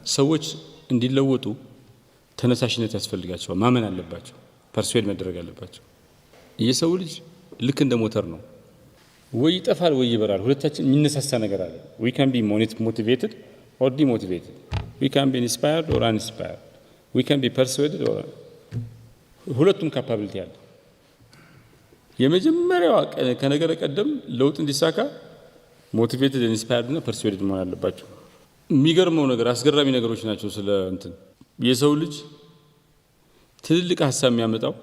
ሰዎች እንዲለወጡ ተነሳሽነት ያስፈልጋቸዋል። ማመን አለባቸው። ፐርሱዌድ መደረግ አለባቸው። የሰው ልጅ ልክ እንደ ሞተር ነው። ወይ ይጠፋል ወይ ይበራል። ሁለታችን የሚነሳሳ ነገር አለ። we can be motivated or demotivated. we can be inspired or uninspired. we can be persuaded or ሁለቱም ካፓቢሊቲ አለ። የመጀመሪያው ከነገረ ቀደም ለውጥ እንዲሳካ ሞቲቬትድ ኢንስፓየርድ እና ፐርሱዌድድ መሆን አለባቸው። የሚገርመው ነገር አስገራሚ ነገሮች ናቸው። ስለ የሰው ልጅ ትልልቅ ሀሳብ የሚያመጣው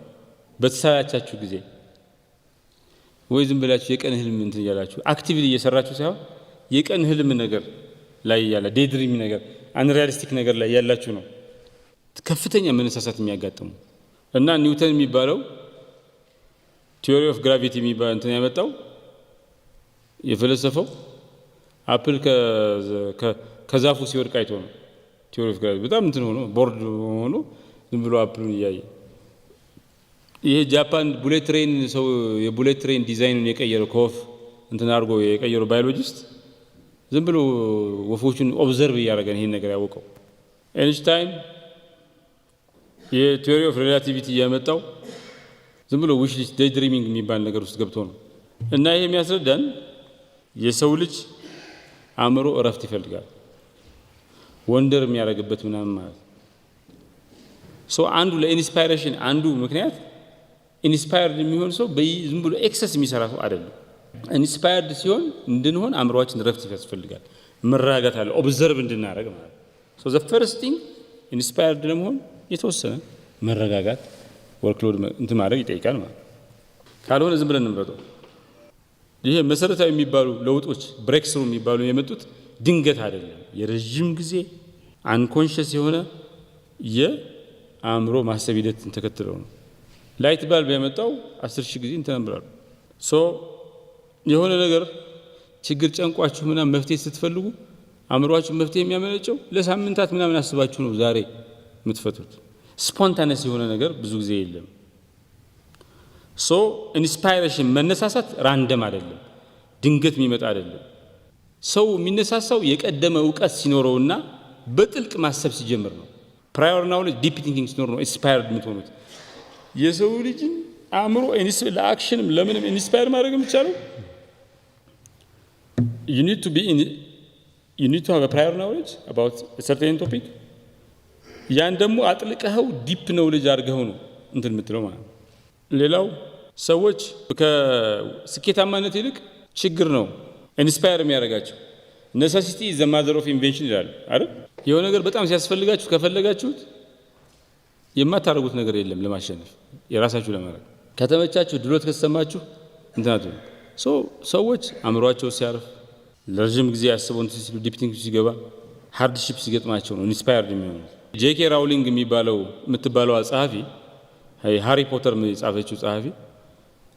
በተሳያቻችሁ ጊዜ ወይ ዝም ብላችሁ የቀን ህልም እንትን ያላችሁ አክቲቭሊ እየሰራችሁ ሳይሆን የቀን ህልም ነገር ላይ ያለ ዴይድሪም ነገር አንሪያሊስቲክ ነገር ላይ ያላችሁ ነው ከፍተኛ መነሳሳት የሚያጋጥሙ እና ኒውተን የሚባለው ቲዮሪ ኦፍ ግራቪቲ የሚባል እንትን ያመጣው የፈለሰፈው አፕል ከዛፉ ሲወድቅ አይቶ ነው። ቲዮሪ ኦፍ ግራቪቲ በጣም እንትን ሆኖ ቦርድ ሆኖ ዝም ብሎ አፕሉን እያየ ይሄ ጃፓን ቡሌት ትሬን ሰው የቡሌት ትሬን ዲዛይኑን የቀየረው ከወፍ እንትን አድርጎ የቀየረው ባዮሎጂስት ዝም ብሎ ወፎቹን ኦብዘርቭ እያደረገ ይሄን ነገር ያወቀው። ኤንሽታይን የቲዮሪ ኦፍ ሪላቲቪቲ ያመጣው ዝም ብሎ ዊሽ ሊስት ዴይ ድሪሚንግ የሚባል ነገር ውስጥ ገብቶ ነው። እና ይሄ የሚያስረዳን የሰው ልጅ አእምሮ እረፍት ይፈልጋል። ወንደር የሚያደርግበት ምናምን ማለት ሶ አንዱ ለኢንስፓይሬሽን አንዱ ምክንያት ኢንስፓየርድ የሚሆን ሰው ዝም ብሎ ኤክሰስ የሚሰራ ሰው አይደለም። ኢንስፓየርድ ሲሆን እንድንሆን አእምሮአችን እረፍት ያስፈልጋል። መረጋጋት አለ ኦብዘርቭ እንድናደርግ ማለት ሶ ዘ ፈርስት ቲንግ ኢንስፓየርድ ለመሆን የተወሰነ መረጋጋት ወርክሎድ እንትን ማድረግ ይጠይቃል ማለት ካልሆነ ዝም ብለን እንበጠው። ይሄ መሰረታዊ የሚባሉ ለውጦች ብሬክ ስሩ የሚባሉ የመጡት ድንገት አይደለም። የረጅም ጊዜ አንኮንሺየስ የሆነ የአእምሮ ማሰብ ሂደትን ተከትለው ነው። ላይት ባልብ ያመጣው 10,000 ጊዜ እንትን ብላሉ። ሶ የሆነ ነገር ችግር ጨንቋችሁ ምናምን መፍትሄ ስትፈልጉ አእምሮአችሁ መፍትሄ የሚያመነጨው ለሳምንታት ምናምን አስባችሁ ነው ዛሬ የምትፈቱት። ስፖንታነስ የሆነ ነገር ብዙ ጊዜ የለም። ሶ ኢንስፓይሬሽን መነሳሳት ራንደም አይደለም፣ ድንገት የሚመጣ አይደለም። ሰው የሚነሳሳው የቀደመ እውቀት ሲኖረውና በጥልቅ ማሰብ ሲጀምር ነው። ፕራዮር ናውሌጅ ዲፕ ቲንኪንግ ሲኖር ነው ኢንስፓየርድ የምትሆኑት። የሰው ልጅ አእምሮ ለአክሽንም ለምንም ኢንስፓየር ማድረግ የሚቻለው you need to have a prior knowledge about a certain topic ያን ደግሞ አጥልቀኸው ዲፕ ኖውሌጅ አድርገኸው ነው እንትን የምትለው ማለት ነው። ሌላው ሰዎች ከስኬታማነት ይልቅ ችግር ነው ኢንስፓየር የሚያደርጋቸው። ኔሴሲቲ ኢዝ ዘ ማዘር ኦፍ ኢንቬንሽን ይላል አይደል? የሆነ ነገር በጣም ሲያስፈልጋችሁ ከፈለጋችሁት የማታደርጉት ነገር የለም ለማሸነፍ የራሳችሁ ለማድረግ ከተመቻችሁ ድሎት ከተሰማችሁ እንትናቱ ሰዎች አእምሮአቸው ሲያርፍ ለረጅም ጊዜ ያስበው እንትን ሲሉ ዲፕ ቲንክ ሲገባ ሃርድሺፕ ሲገጥማቸው ነው ኢንስፓየርድ የሚሆኑት። ጄኬ ራውሊንግ የምትባለው ጸሐፊ ሃሪ ፖተር የጻፈችው ጸሐፊ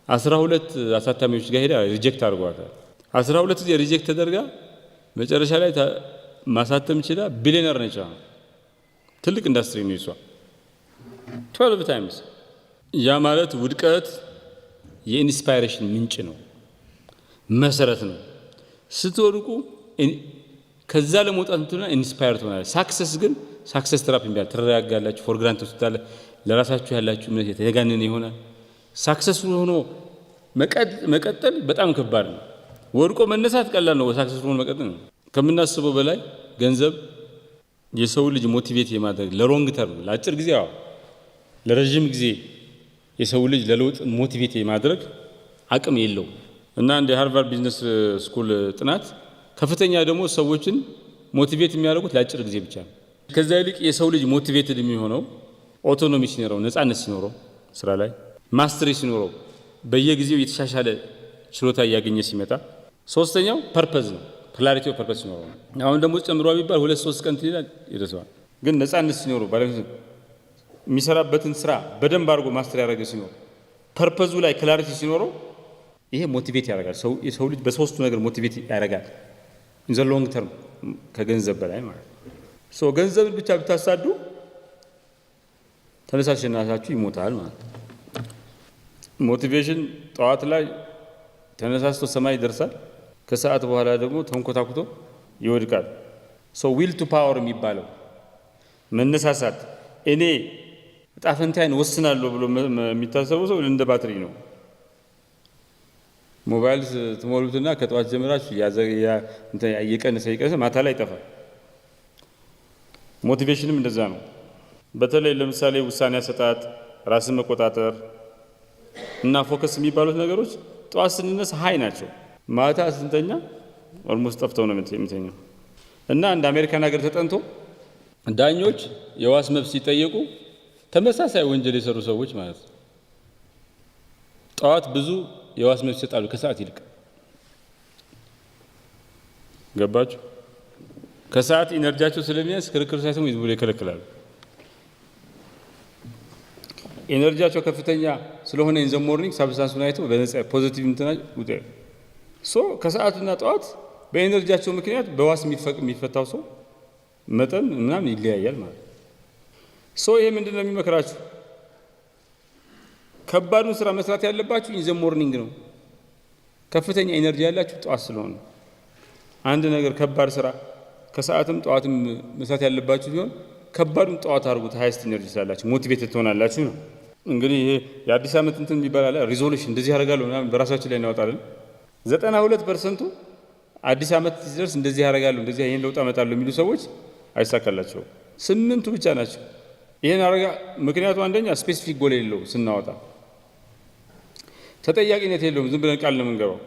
12 አሳታሚዎች ጋር ሄዳ ሪጀክት አድርጓታል። 12 ጊዜ ሪጀክት ተደርጋ መጨረሻ ላይ ማሳተም ይችላል። ቢሊየነር ነች። ትልቅ ኢንዱስትሪ ነው እሷ 12 ታይምስ። ያ ማለት ውድቀት የኢንስፓይሬሽን ምንጭ ነው፣ መሰረት ነው። ስትወድቁ ከዛ ለመውጣት እንትና ኢንስፓየር ትሆናለህ። ሳክሰስ ግን ሳክሰስ ትራፕ የሚባል ትረጋጋላችሁ፣ ፎር ግራንት ወስዳለ ለራሳችሁ ያላችሁ እምነት የተጋነነ ይሆናል። ሳክሰስፉል ሆኖ መቀጠል በጣም ከባድ ነው። ወድቆ መነሳት ቀላል ነው፣ ሳክሰስፉል ሆኖ መቀጠል ነው። ከምናስበው በላይ ገንዘብ የሰው ልጅ ሞቲቬት የማድረግ ለሎንግ ተርም ለአጭር ጊዜ ለረጅም ጊዜ የሰው ልጅ ለለውጥ ሞቲቬት የማድረግ አቅም የለው እና እንደ ሃርቫርድ ቢዝነስ ስኩል ጥናት ከፍተኛ ደግሞ ሰዎችን ሞቲቬት የሚያደርጉት ለአጭር ጊዜ ብቻ ነው። ከዛ ይልቅ የሰው ልጅ ሞቲቬትድ የሚሆነው ኦቶኖሚ ሲኖረው፣ ነፃነት ሲኖረው፣ ስራ ላይ ማስተሪ ሲኖረው፣ በየጊዜው የተሻሻለ ችሎታ እያገኘ ሲመጣ፣ ሶስተኛው ፐርፐዝ ነው። ክላሪቲ ኦፍ ፐርፐዝ ሲኖረው ነው። አሁን ደግሞ ጨምሮ ቢባል 2-3 ቀን ይደርሳል። ግን ነፃነት ሲኖረው ባለቤት የሚሰራበትን ስራ በደንብ አድርጎ ማስተር ያደረገ ሲኖር፣ ፐርፐዙ ላይ ክላሪቲ ሲኖረው ይሄ ሞቲቬት ያደርጋል። የሰው ልጅ በሶስቱ ነገር ሞቲቬት ያደርጋል ኢን ዘ ሎንግ ተርም ከገንዘብ በላይ ማለት ነው። ገንዘብን ብቻ ብታሳዱ ተነሳሽነታችሁ ይሞታል ማለት ነው። ሞቲቬሽን ጠዋት ላይ ተነሳስቶ ሰማይ ይደርሳል፣ ከሰዓት በኋላ ደግሞ ተንኮታኩቶ ይወድቃል። ዊል ቱ ፓወር የሚባለው መነሳሳት እኔ ዕጣ ፈንታዬን ወስናለሁ ብሎ የሚታሰበው ሰው እንደ ባትሪ ነው። ሞባይል ትሞሉትና ከጠዋት ጀምራችሁ እየቀነሰ ማታ ላይ ይጠፋል። ሞቲቬሽንም እንደዛ ነው። በተለይ ለምሳሌ ውሳኔ አሰጣጥ፣ ራስን መቆጣጠር እና ፎከስ የሚባሉት ነገሮች ጠዋት ስንነሳ ሀይ ናቸው። ማታ ስንተኛ ኦልሞስት ጠፍተው ነው የምተኛው። እና እንደ አሜሪካን ሀገር ተጠንቶ ዳኞች የዋስ መብት ሲጠየቁ ተመሳሳይ ወንጀል የሰሩ ሰዎች ማለት ነው ጠዋት ብዙ የዋስ መብት ይሰጣሉ ከሰዓት ይልቅ። ገባችሁ? ከሰዓት ኢነርጂያቸው ስለሚያንስ ክርክር ሳይሰሙ ይዝቡ ይከለክላሉ። ኢነርጂያቸው ከፍተኛ ስለሆነ ኢን ዘ ሞርኒንግ ሳብስታንሱን አይተው በነፃ ፖዚቲቭ እንትና ውጤት ከሰዓትና ጠዋት በኢነርጂያቸው ምክንያት በዋስ የሚፈታው ሰው መጠን ምናምን ይለያያል ማለት ነው። ይሄ ምንድነው የሚመክራችሁ? ከባዱን ስራ መስራት ያለባችሁ ኢን ዘ ሞርኒንግ ነው። ከፍተኛ ኢነርጂ ያላችሁ ጠዋት ስለሆነ አንድ ነገር ከባድ ስራ ከሰዓትም ጠዋትም መስራት ያለባችሁ ቢሆን ከባዱን ጠዋት አድርጉት። ሃይስት ኢነርጂ ስላላችሁ ሞቲቬት ትሆናላችሁ ነው። እንግዲህ ይሄ የአዲስ ዓመት እንትን ይባላል ሪዞሉሽን እንደዚህ ያደርጋለሁ ምናምን በራሳችን ላይ እናወጣለን። 92% አዲስ ዓመት ሲደርስ እንደዚህ ያደርጋለሁ እንደዚህ ይሄን ለውጥ አመጣለሁ የሚሉ ሰዎች አይሳካላቸውም። 8ቱ ብቻ ናቸው ይሄን አረጋ። ምክንያቱ አንደኛ ስፔሲፊክ ጎል የለው ስናወጣ ተጠያቂነት የለውም። ዝም ብለን ቃል ነው የምንገባው።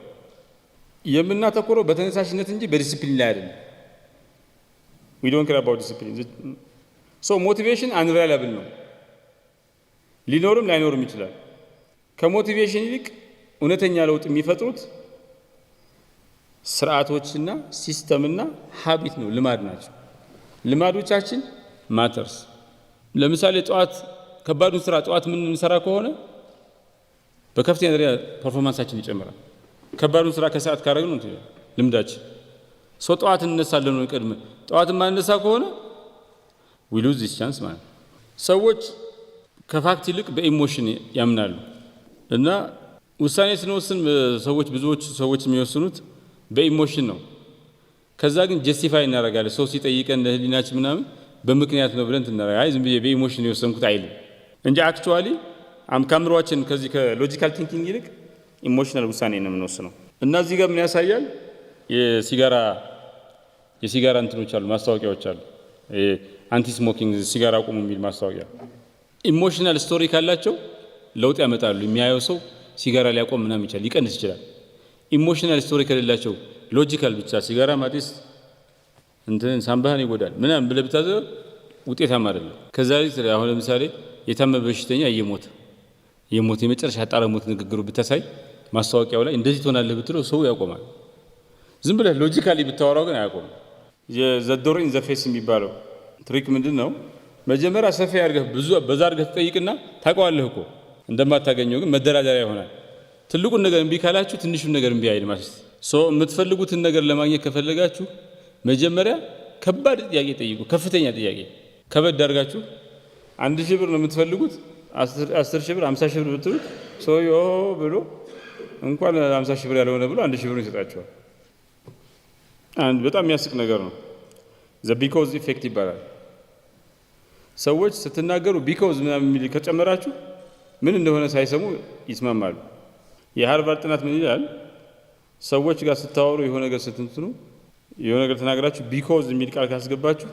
የምናተኩረው በተነሳሽነት እንጂ በዲሲፕሊን ላይ አይደለም። we don't care about discipline. so motivation unreliable ነው። ሊኖርም ላይኖርም ይችላል። ከሞቲቬሽን ይልቅ እውነተኛ ለውጥ የሚፈጥሩት ስርዓቶችና ሲስተምና ሀቢት ነው፣ ልማድ ናቸው። ልማዶቻችን ማተርስ። ለምሳሌ ጠዋት ከባዱን ስራ ጠዋት ምን እንሰራ ከሆነ በከፍተኛ ደረጃ ፐርፎርማንሳችን ይጨምራል። ከባዱን ስራ ከሰዓት ካደረግነው እንትን ልምዳችን ጠዋት እንነሳለን ነው ቀድመን። ጠዋት ማንነሳ ከሆነ we lose this chance ማለት ነው። ሰዎች ከፋክት ይልቅ በኢሞሽን ያምናሉ እና ውሳኔ ስንወስን ብዙዎች ሰዎች የሚወስኑት በኢሞሽን ነው። ከዛ ግን ጀስቲፋይ እናደርጋለን። ሰው ሲጠይቀን ለህሊናችን ምናምን በምክንያት ነው ብለን ትናረጋ ዝም ብዬ በኢሞሽን የወሰንኩት አይልም እንጂ አክቹአሊ ካምሯችን ከዚህ ከሎጂካል ቲንኪንግ ይልቅ ኢሞሽናል ውሳኔ ነው የምንወስነው። እና እዚህ ጋር ምን ያሳያል? የሲጋራ እንትኖች አሉ፣ ማስታወቂያዎች አሉ። አንቲ ስሞኪንግ ሲጋራ አቁሙ የሚል ማስታወቂያ። ኢሞሽናል ስቶሪ ካላቸው ለውጥ ያመጣሉ። የሚያየው ሰው ሲጋራ ሊያቆም ምናምን ይችላል፣ ሊቀንስ ይችላል። ኢሞሽናል ስቶሪ ከሌላቸው ሎጂካል ብቻ ሲጋራ ማጤስ እንትን ሳምባህን ይጎዳል ምናምን ብለህ ብታዘው ውጤታማ አይደለም። ከዛ አሁን ለምሳሌ የታመመ በሽተኛ እየሞተ የመጨረሻ ጣረ ሞት ንግግሩ ብታሳይ ማስታወቂያው ላይ እንደዚህ ትሆናለህ ብትለው ሰው ያቆማል። ዝም ብለህ ሎጂካሊ ብታወራው ግን አያቆምም። የዘዶር ኢን ዘ ፌስ የሚባለው ትሪክ ምንድነው? መጀመሪያ ሰፊ አድርገህ በዛ አድርገህ ትጠይቅና ታውቀዋለህ እኮ እንደማታገኘው ግን መደራደሪያ ይሆናል። ትልቁን ነገር እምቢ ካላችሁ ትንሹን ነገር እምቢ አይል ማለት ነው። የምትፈልጉትን ነገር ለማግኘት ከፈለጋችሁ መጀመሪያ ከባድ ጥያቄ ጠይቁ። ከፍተኛ ጥያቄ ከበድ አድርጋችሁ 1000 ብር ነው የምትፈልጉት 10,000 ብር 50,000 ብር ብትሉት ሰውዬው ብሎ እንኳን 50,000 ብር ያልሆነ ብሎ 1,000 ብር ይሰጣቸዋል። አንድ በጣም የሚያስቅ ነገር ነው። ዘ ቢኮዝ ኢፌክት ይባላል። ሰዎች ስትናገሩ ቢኮዝ ምናምን የሚል ከጨመራችሁ ምን እንደሆነ ሳይሰሙ ይስማማሉ። የሃርቫርድ ጥናት ምን ይላል? ሰዎች ጋር ስታወሩ የሆነ ነገር ስትንትኑ የሆነ ነገር ተናግራችሁ ቢኮዝ የሚል ቃል ካስገባችሁ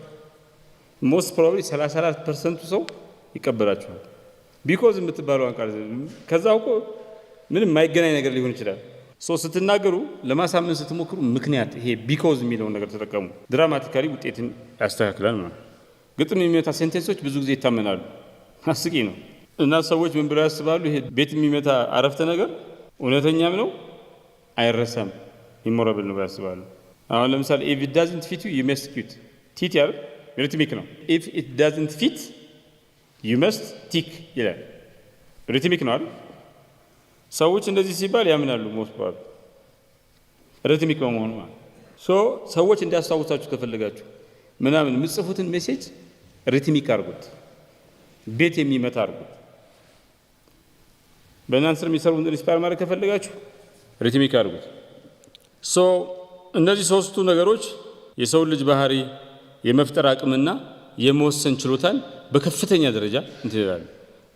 ሞስት ፕሮባብሊ 34% ሰው ይቀበላችኋል። ቢኮዝ የምትባለው ቃል ከዛው እኮ ምንም የማይገናኝ ነገር ሊሆን ይችላል። ስትናገሩ ለማሳመን ስትሞክሩ ምክንያት ይሄ ቢኮዝ የሚለውን ነገር ተጠቀሙ። ድራማቲካሊ ውጤትን ያስተካክላል ማለት ነው። ግጥም የሚመታ ሴንቴንሶች ብዙ ጊዜ ይታመናሉ። አስቂ ነው። እና ሰዎች ምን ብለው ያስባሉ? ይሄ ቤት የሚመታ አረፍተ ነገር እውነተኛም ነው አይረሳም፣ ኢሞራብል ነው ያስባሉ። አሁን ለምሳሌ if it doesn't fit you must quit ቲት ያር ሪትሚክ ነው። if it doesn't fit you must tick ይላል። ሪትሚክ ነው አይደል? ሰዎች እንደዚህ ሲባል ያምናሉ። ሞስት ፓርት ሪትሚክ በመሆኑ ማለት ሰዎች እንዲያስታውሳችሁ ከፈለጋችሁ ምናምን የምትጽፉትን ሜሴጅ ሪትሚክ አድርጉት፣ ቤት የሚመታ አድርጉት። በእናንተ ስር የሚሰሩትን ኢንስፓየር ማድረግ ከፈለጋችሁ ሪትሚክ አድርጉት። እነዚህ ሶስቱ ነገሮች የሰው ልጅ ባህሪ የመፍጠር አቅምና የመወሰን ችሎታን በከፍተኛ ደረጃ እንትን ይላል።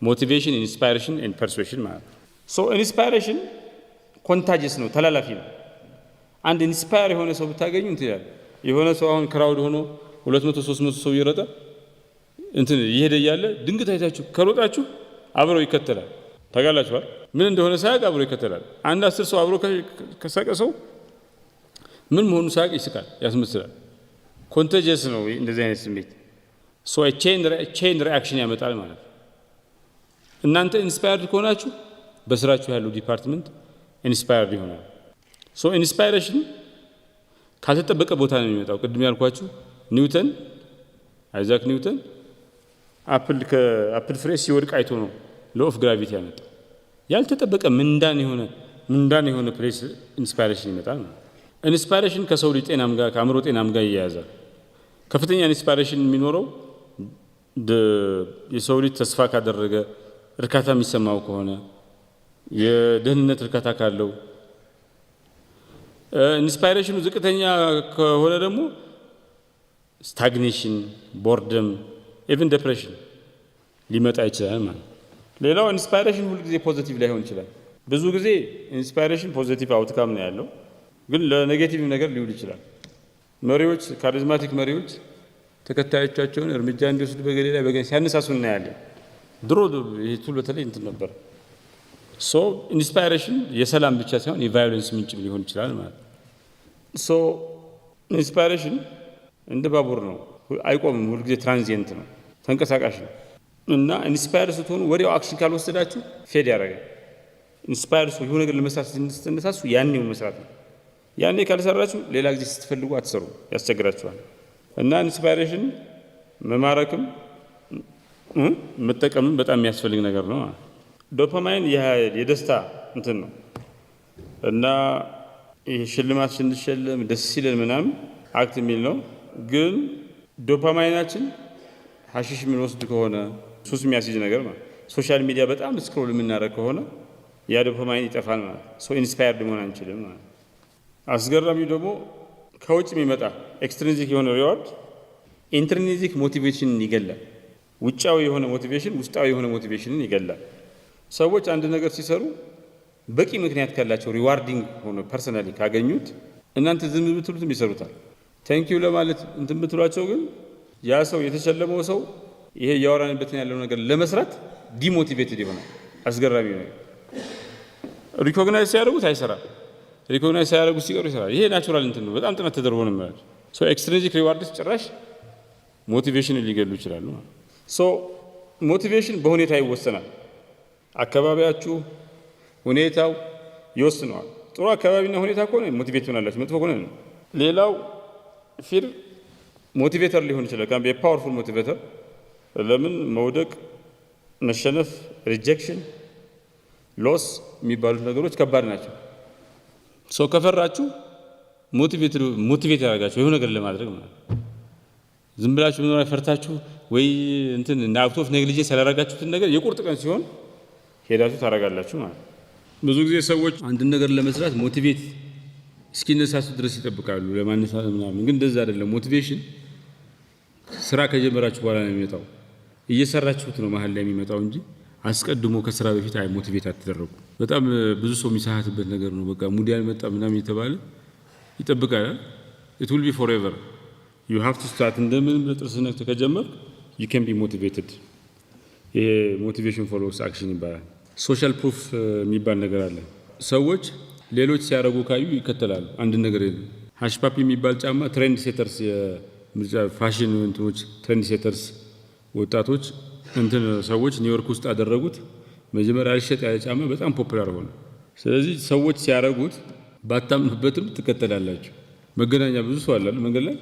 ሞቲቬሽን፣ ኢንስፓይሬሽን ኤንድ ፐርሱዌሽን ማለት ነው። ሶ ኢንስፓይሬሽን ኮንታጂየስ ነው፣ ተላላፊ ነው። አንድ ኢንስፓየር የሆነ ሰው ብታገኙ እንትን ይላል። የሆነ ሰው አሁን ክራውድ ሆኖ 200 300 ሰው እየሮጠ እንትን እየሄደ እያለ ድንገት አይታችሁ ከሮጣችሁ አብረው ይከተላል። ታውቃላችኋል? ምን እንደሆነ ሳያውቅ አብሮ ይከተላል። አንድ 10 ሰው አብሮ ከሳቀ ሰው ምን መሆኑ ሳያውቅ ይስቃል፣ ያስመስላል። ኮንታጂየስ ነው እንደዚህ አይነት ስሜት። ሶ ቼን ሪአክሽን ያመጣል ማለት ነው። እናንተ ኢንስፓየርድ ከሆናችሁ በስራችሁ ያለው ዲፓርትመንት ኢንስፓየርድ ይሆናል። ሶ ኢንስፓይሬሽን ካልተጠበቀ ቦታ ነው የሚመጣው። ቅድም ያልኳችሁ ኒውተን፣ አይዛክ ኒውተን አፕል ፍሬ ሲወድቅ አይቶ ነው ሎ ኦፍ ግራቪቲ ያመጣው። ያልተጠበቀ ምንዳን የሆነ ፕሌስ ኢንስፓይሬሽን ይመጣል ማለት። ኢንስፓይሬሽን ከሰው ልጅ ጤናም ጋር ከአእምሮ ጤናም ጋር ይያያዛል። ከፍተኛ ኢንስፓይሬሽን የሚኖረው የሰው ልጅ ተስፋ ካደረገ፣ እርካታ የሚሰማው ከሆነ፣ የደህንነት እርካታ ካለው። ኢንስፓይሬሽኑ ዝቅተኛ ከሆነ ደግሞ ስታግኔሽን፣ ቦርደም፣ ኢቭን ዲፕሬሽን ሊመጣ ይችላል ማለት። ሌላው ኢንስፓይሬሽን ሁሉ ጊዜ ፖዚቲቭ ላይሆን ይችላል። ብዙ ጊዜ ኢንስፓይሬሽን ፖዚቲቭ አውትካም ነው ያለው፣ ግን ለኔጌቲቭ ነገር ሊውል ይችላል። መሪዎች፣ ካሪዝማቲክ መሪዎች ተከታዮቻቸውን እርምጃ እንዲወስዱ በገሌ ላይ በገሌ ሲያነሳሱ እናያለን። ድሮ ይሄ ቱል በተለይ እንትን ነበር። ሶ ኢንስፓይሬሽን የሰላም ብቻ ሳይሆን የቫዮለንስ ምንጭ ሊሆን ይችላል ማለት። ሶ ኢንስፓይሬሽን እንደ ባቡር ነው፣ አይቆምም። ሁሉ ጊዜ ትራንዚየንት ነው፣ ተንቀሳቃሽ ነው። እና ኢንስፓየር ስትሆኑ ወዲያው አክሽን ካልወሰዳችሁ ፌድ ያደርጋል። ኢንስፓየር ሰው የሆነ ነገር ለመስራት ስትነሳሱ ያኔው መስራት ነው። ያኔ ካልሰራችሁ ሌላ ጊዜ ስትፈልጉ አትሰሩ፣ ያስቸግራችኋል። እና ኢንስፓይሬሽን መማረክም መጠቀምም በጣም የሚያስፈልግ ነገር ነው። ዶፓማይን የደስታ እንትን ነው እና ይሄ ሽልማት ስንሸለም ደስ ይለን ምናምን አክት የሚል ነው። ግን ዶፓማይናችን ሀሺሽ የምንወስድ ከሆነ ሱስ የሚያስይዝ ነገር ማለት፣ ሶሻል ሚዲያ በጣም ስክሮል የምናደርግ ከሆነ ያ ዶፓማይን ይጠፋል ማለት። ሶ ኢንስፓየርድ መሆን አንችልም ማለት። አስገራሚው ደግሞ ከውጭ የሚመጣ ኤክስትሪንዚክ የሆነ ሪዋርድ ኢንትሪንዚክ ሞቲቬሽንን ይገላል። ውጫዊ የሆነ ሞቲቬሽን ውስጣዊ የሆነ ሞቲቬሽንን ይገላል። ሰዎች አንድ ነገር ሲሰሩ በቂ ምክንያት ካላቸው ሪዋርዲንግ ሆነ ፐርሰናሊ ካገኙት እናንተ ዝም ብትሉትም ይሰሩታል። ታንኪዩ ለማለት እንትን ብትሏቸው ግን ያ ሰው የተሸለመው ሰው ይሄ ያወራንበትን ያለው ነገር ለመስራት ዲሞቲቬትድ ይሆናል። አስገራሚ ነው። ሪኮግናይዝ ሲያደርጉት አይሰራም፣ ሪኮግናይዝ ሲያደርጉት ሲቀሩ ይሰራል። ይሄ ናቹራል እንትን ነው፣ በጣም ጥናት ተደርጎ ነው ማለት። ሶ ኤክስትሪንዚክ ሪዋርድስ ጭራሽ ሞቲቬሽን ሊገሉ ይችላሉ። ሶ ሞቲቬሽን በሁኔታ ይወሰናል። አካባቢያችሁ ሁኔታው ይወስነዋል። ጥሩ አካባቢና ሁኔታ ከሆነ ሞቲቬት ትሆናላችሁ፣ መጥፎ ከሆነ ነው። ሌላው ፊር ሞቲቬተር ሊሆን ይችላል። ካም የፓወርፉል ሞቲቬተር። ለምን መውደቅ፣ መሸነፍ፣ ሪጀክሽን፣ ሎስ የሚባሉት ነገሮች ከባድ ናቸው። ሰው ከፈራችሁ ሞቲቬት ያደርጋችሁ የሆነ ነገር ለማድረግ ማለት። ዝም ብላችሁ ምን ፈርታችሁ ወይ እንትን አውት ኦፍ ኔግሊጀንስ ያላደረጋችሁትን ነገር የቁርጥ ቀን ሲሆን ሄዳችሁ ታደርጋላችሁ ማለት። ብዙ ጊዜ ሰዎች አንድን ነገር ለመስራት ሞቲቬት እስኪነሳሱ ድረስ ይጠብቃሉ ለማነሳት ምናምን። ግን እንደዛ አይደለም። ሞቲቬሽን ስራ ከጀመራችሁ በኋላ ነው የሚመጣው። እየሰራችሁት ነው መሀል ላይ የሚመጣው እንጂ አስቀድሞ ከስራ በፊት አይ ሞቲቬት አትደረጉ። በጣም ብዙ ሰው የሚሳሳትበት ነገር ነው። በቃ ሙድ ያልመጣ ምናምን የተባለ ይጠብቃል። it will be forever. you have to start እንደምን በጥርስ ነክተህ ከጀመርክ you can be motivated. ይሄ ሞቲቬሽን ፎሎውስ አክሽን ይባላል። ሶሻል ፕሩፍ የሚባል ነገር አለ። ሰዎች ሌሎች ሲያደርጉ ካዩ ይከተላሉ። አንድ ነገር የለም። ሃሽፓፒ የሚባል ጫማ ትሬንድ ሴተርስ የምርጫ ፋሽን እንትኖች ትሬንድ ሴተርስ ወጣቶች እንትን ሰዎች ኒውዮርክ ውስጥ አደረጉት። መጀመሪያ አልሸጥ ያለ ጫማ በጣም ፖፑላር ሆነ። ስለዚህ ሰዎች ሲያደርጉት ባታምኑበትም ትከተላላችሁ። መገናኛ ብዙ ሰው አለ መንገድ ላይ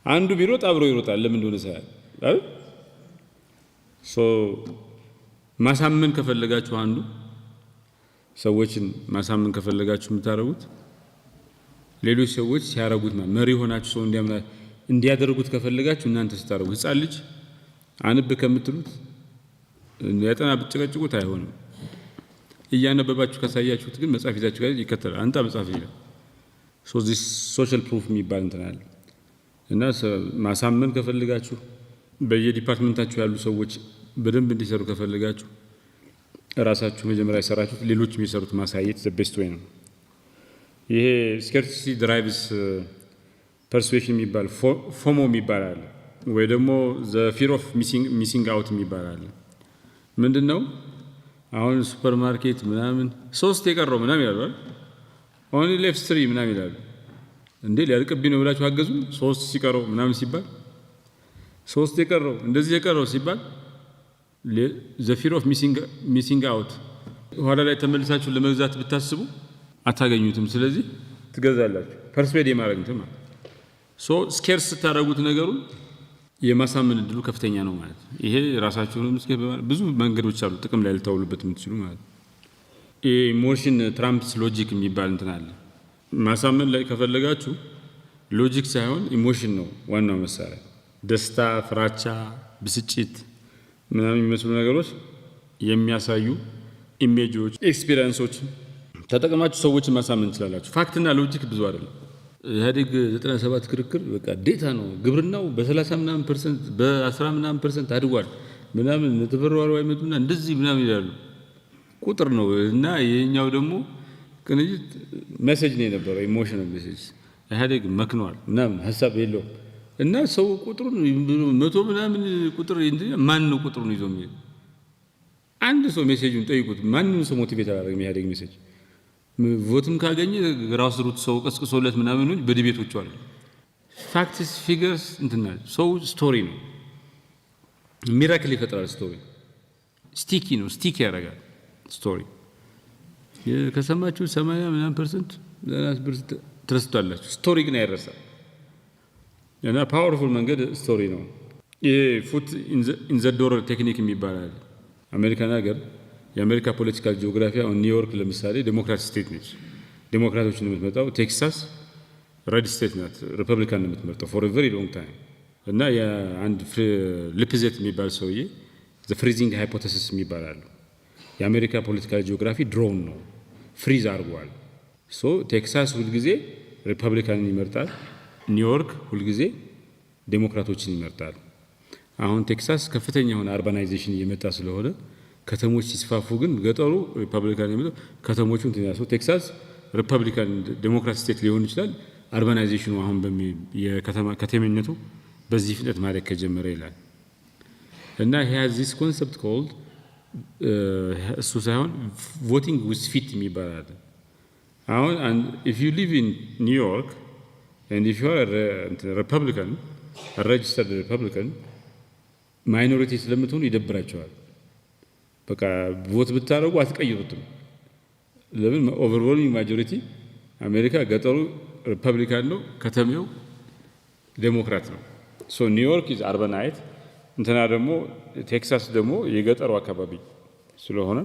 አንዱ ቢሮጥ አብሮ ይሮጣል። ለምን እንደሆነ ሳይል አይደል? ማሳመን ከፈለጋችሁ አንዱ ሰዎችን ማሳመን ከፈለጋችሁ የምታደርጉት ሌሎች ሰዎች ሲያደርጉት መሪ ሆናችሁ ሰው እንዲያደርጉት ከፈለጋችሁ እናንተ ስታደርጉ ሕፃን ልጅ አንብ ከምትሉት ያጠና ብትጨቀጭቁት አይሆንም። እያነበባችሁ ካሳያችሁት ግን መጽሐፍ ይዛችሁ ጋር ይከተላል። አንተ መጽሐፍ ይላል። ዚስ ሶሻል ፕሩፍ የሚባል እንትን አለ እና ማሳመን ከፈለጋችሁ በየዲፓርትመንታችሁ ያሉ ሰዎች በደንብ እንዲሰሩ ከፈለጋችሁ ራሳችሁ መጀመሪያ የሰራችሁት ሌሎች የሚሰሩት ማሳየት ዘ ቤስት ዌይ ነው። ይሄ ስኬርሲቲ ድራይቭስ ፐርስዌሽን የሚባል ፎሞ የሚባል አለ፣ ወይ ደግሞ ዘ ፊር ኦፍ ሚሲንግ አውት የሚባል አለ። ምንድን ነው? አሁን ሱፐር ማርኬት ምናምን 3 የቀረው ምናምን ይላሉ፣ ኦንሊ ሌፍት 3 ምናምን ይላሉ። እንዴ ሊያልቅብኝ ነው ብላችሁ አገዙ። 3 ሲቀረው ምናምን ሲባል 3 የቀረው እንደዚህ የቀረው ሲባል ዘ ፊር ኦፍ ሚሲንግ አውት ኋላ ላይ ተመልሳችሁ ለመግዛት ብታስቡ አታገኙትም። ስለዚህ ትገዛላችሁ። ፐርስፔድ የማድረግ እንትን ማለት ሶ ስኬርስ ስታደርጉት ነገሩን የማሳመን እድሉ ከፍተኛ ነው ማለት ነው። ይሄ ራሳችሁንም ብዙ መንገዶች አሉ ጥቅም ላይ ልታውሉበት የምትችሉ ማለት ነው። ኢሞሽን ትራምፕስ ሎጂክ የሚባል እንትን አለ። ማሳመን ላይ ከፈለጋችሁ ሎጂክ ሳይሆን ኢሞሽን ነው ዋናው መሳሪያ። ደስታ፣ ፍራቻ፣ ብስጭት ምናምን የሚመስሉ ነገሮች የሚያሳዩ ኢሜጆች፣ ኤክስፒሪየንሶች ተጠቅማችሁ ሰዎችን ማሳመን ትችላላችሁ። ፋክትና ሎጂክ ብዙ አይደለም። ኢህአዴግ 97 ክርክር በቃ ዴታ ነው። ግብርናው በ30% በ10% አድጓል ምናምን ተፈራዋል አይመጡና እንደዚህ ምናምን ይላሉ። ቁጥር ነው እና የኛው ደግሞ ቅንጅት ሜሴጅ ነው የነበረው፣ ኢሞሽናል ሜሴጅ። ኢህአዴግ መክኗል ምናምን ሀሳብ የለውም እና ሰው ቁጥሩን 100 ምናምን ቁጥር ማን ነው ቁጥሩን ይዞ የሚሄድ? አንድ ሰው ሜሴጁን ጠይቁት። ማንንም ሰው ሞቲቬት አላደረገም ኢህአዴግ ሜሴጅ። ቮትም ካገኘ ግራስ ሩት ሰው ቀስቅሶለት ምናምን ነው በዲቤቶቹ አለ። ፋክትስ ፊገርስ እንትና ሰው ስቶሪ ነው። ሚራክል ይፈጥራል። ስቶሪ ስቲኪ ነው፣ ስቲኪ ያደርጋል ስቶሪ። ከሰማችሁ 80% ትረስቷላችሁ። ስቶሪ ግን አይረሳም እና ፓወርፉል መንገድ ስቶሪ ነው። ይሄ ፉት ኢን ዘ ዶር ቴክኒክ የሚባላል። አሜሪካን ሀገር የአሜሪካ ፖለቲካል ጂኦግራፊ አሁን ኒውዮርክ ለምሳሌ ዴሞክራት ስቴት ነች። ዴሞክራቶችን የምትመጣው ቴክሳስ ሬድ ስቴት ናት፣ ሪፐብሊካን የምትመርጠው ፎር ቨሪ ሎንግ ታይም። እና የአንድ ሊፕዜት የሚባል ሰውዬ ዘ ፍሪዚንግ ሃይፖቴሲስ የሚባል አሉ። የአሜሪካ ፖለቲካል ጂኦግራፊ ድሮውን ነው፣ ፍሪዝ አድርጓል። ሶ ቴክሳስ ሁልጊዜ ሪፐብሊካንን ይመርጣል፣ ኒውዮርክ ሁልጊዜ ዴሞክራቶችን ይመርጣል። አሁን ቴክሳስ ከፍተኛ የሆነ አርባናይዜሽን እየመጣ ስለሆነ ከተሞች ሲስፋፉ ግን ገጠሩ ሪፐብሊካን የሚለው ከተሞቹ እንትን ያሰው ቴክሳስ ሪፐብሊካን ዴሞክራት ስቴት ሊሆን ይችላል። አርባናይዜሽኑ አሁን ከተሜነቱ በዚህ ፍጥነት ማለት ከጀመረ ይላል እና he has this concept called እሱ ሳይሆን voting with feet የሚባል አለ። አሁን if you live in New York and if you are a Republican, a registered Republican, ማይኖሪቲ ስለምትሆኑ ይደብራቸዋል። በቃ ቮት ብታረጉ አትቀይሩትም። ለምን? ኦቨርዌልሚንግ ማጆሪቲ አሜሪካ ገጠሩ ሪፐብሊካን ነው፣ ከተሜው ዴሞክራት ነው። ሶ ኒውዮርክ ኢዝ አርባናይት እንትና ደግሞ ቴክሳስ ደግሞ የገጠሩ አካባቢ ስለሆነ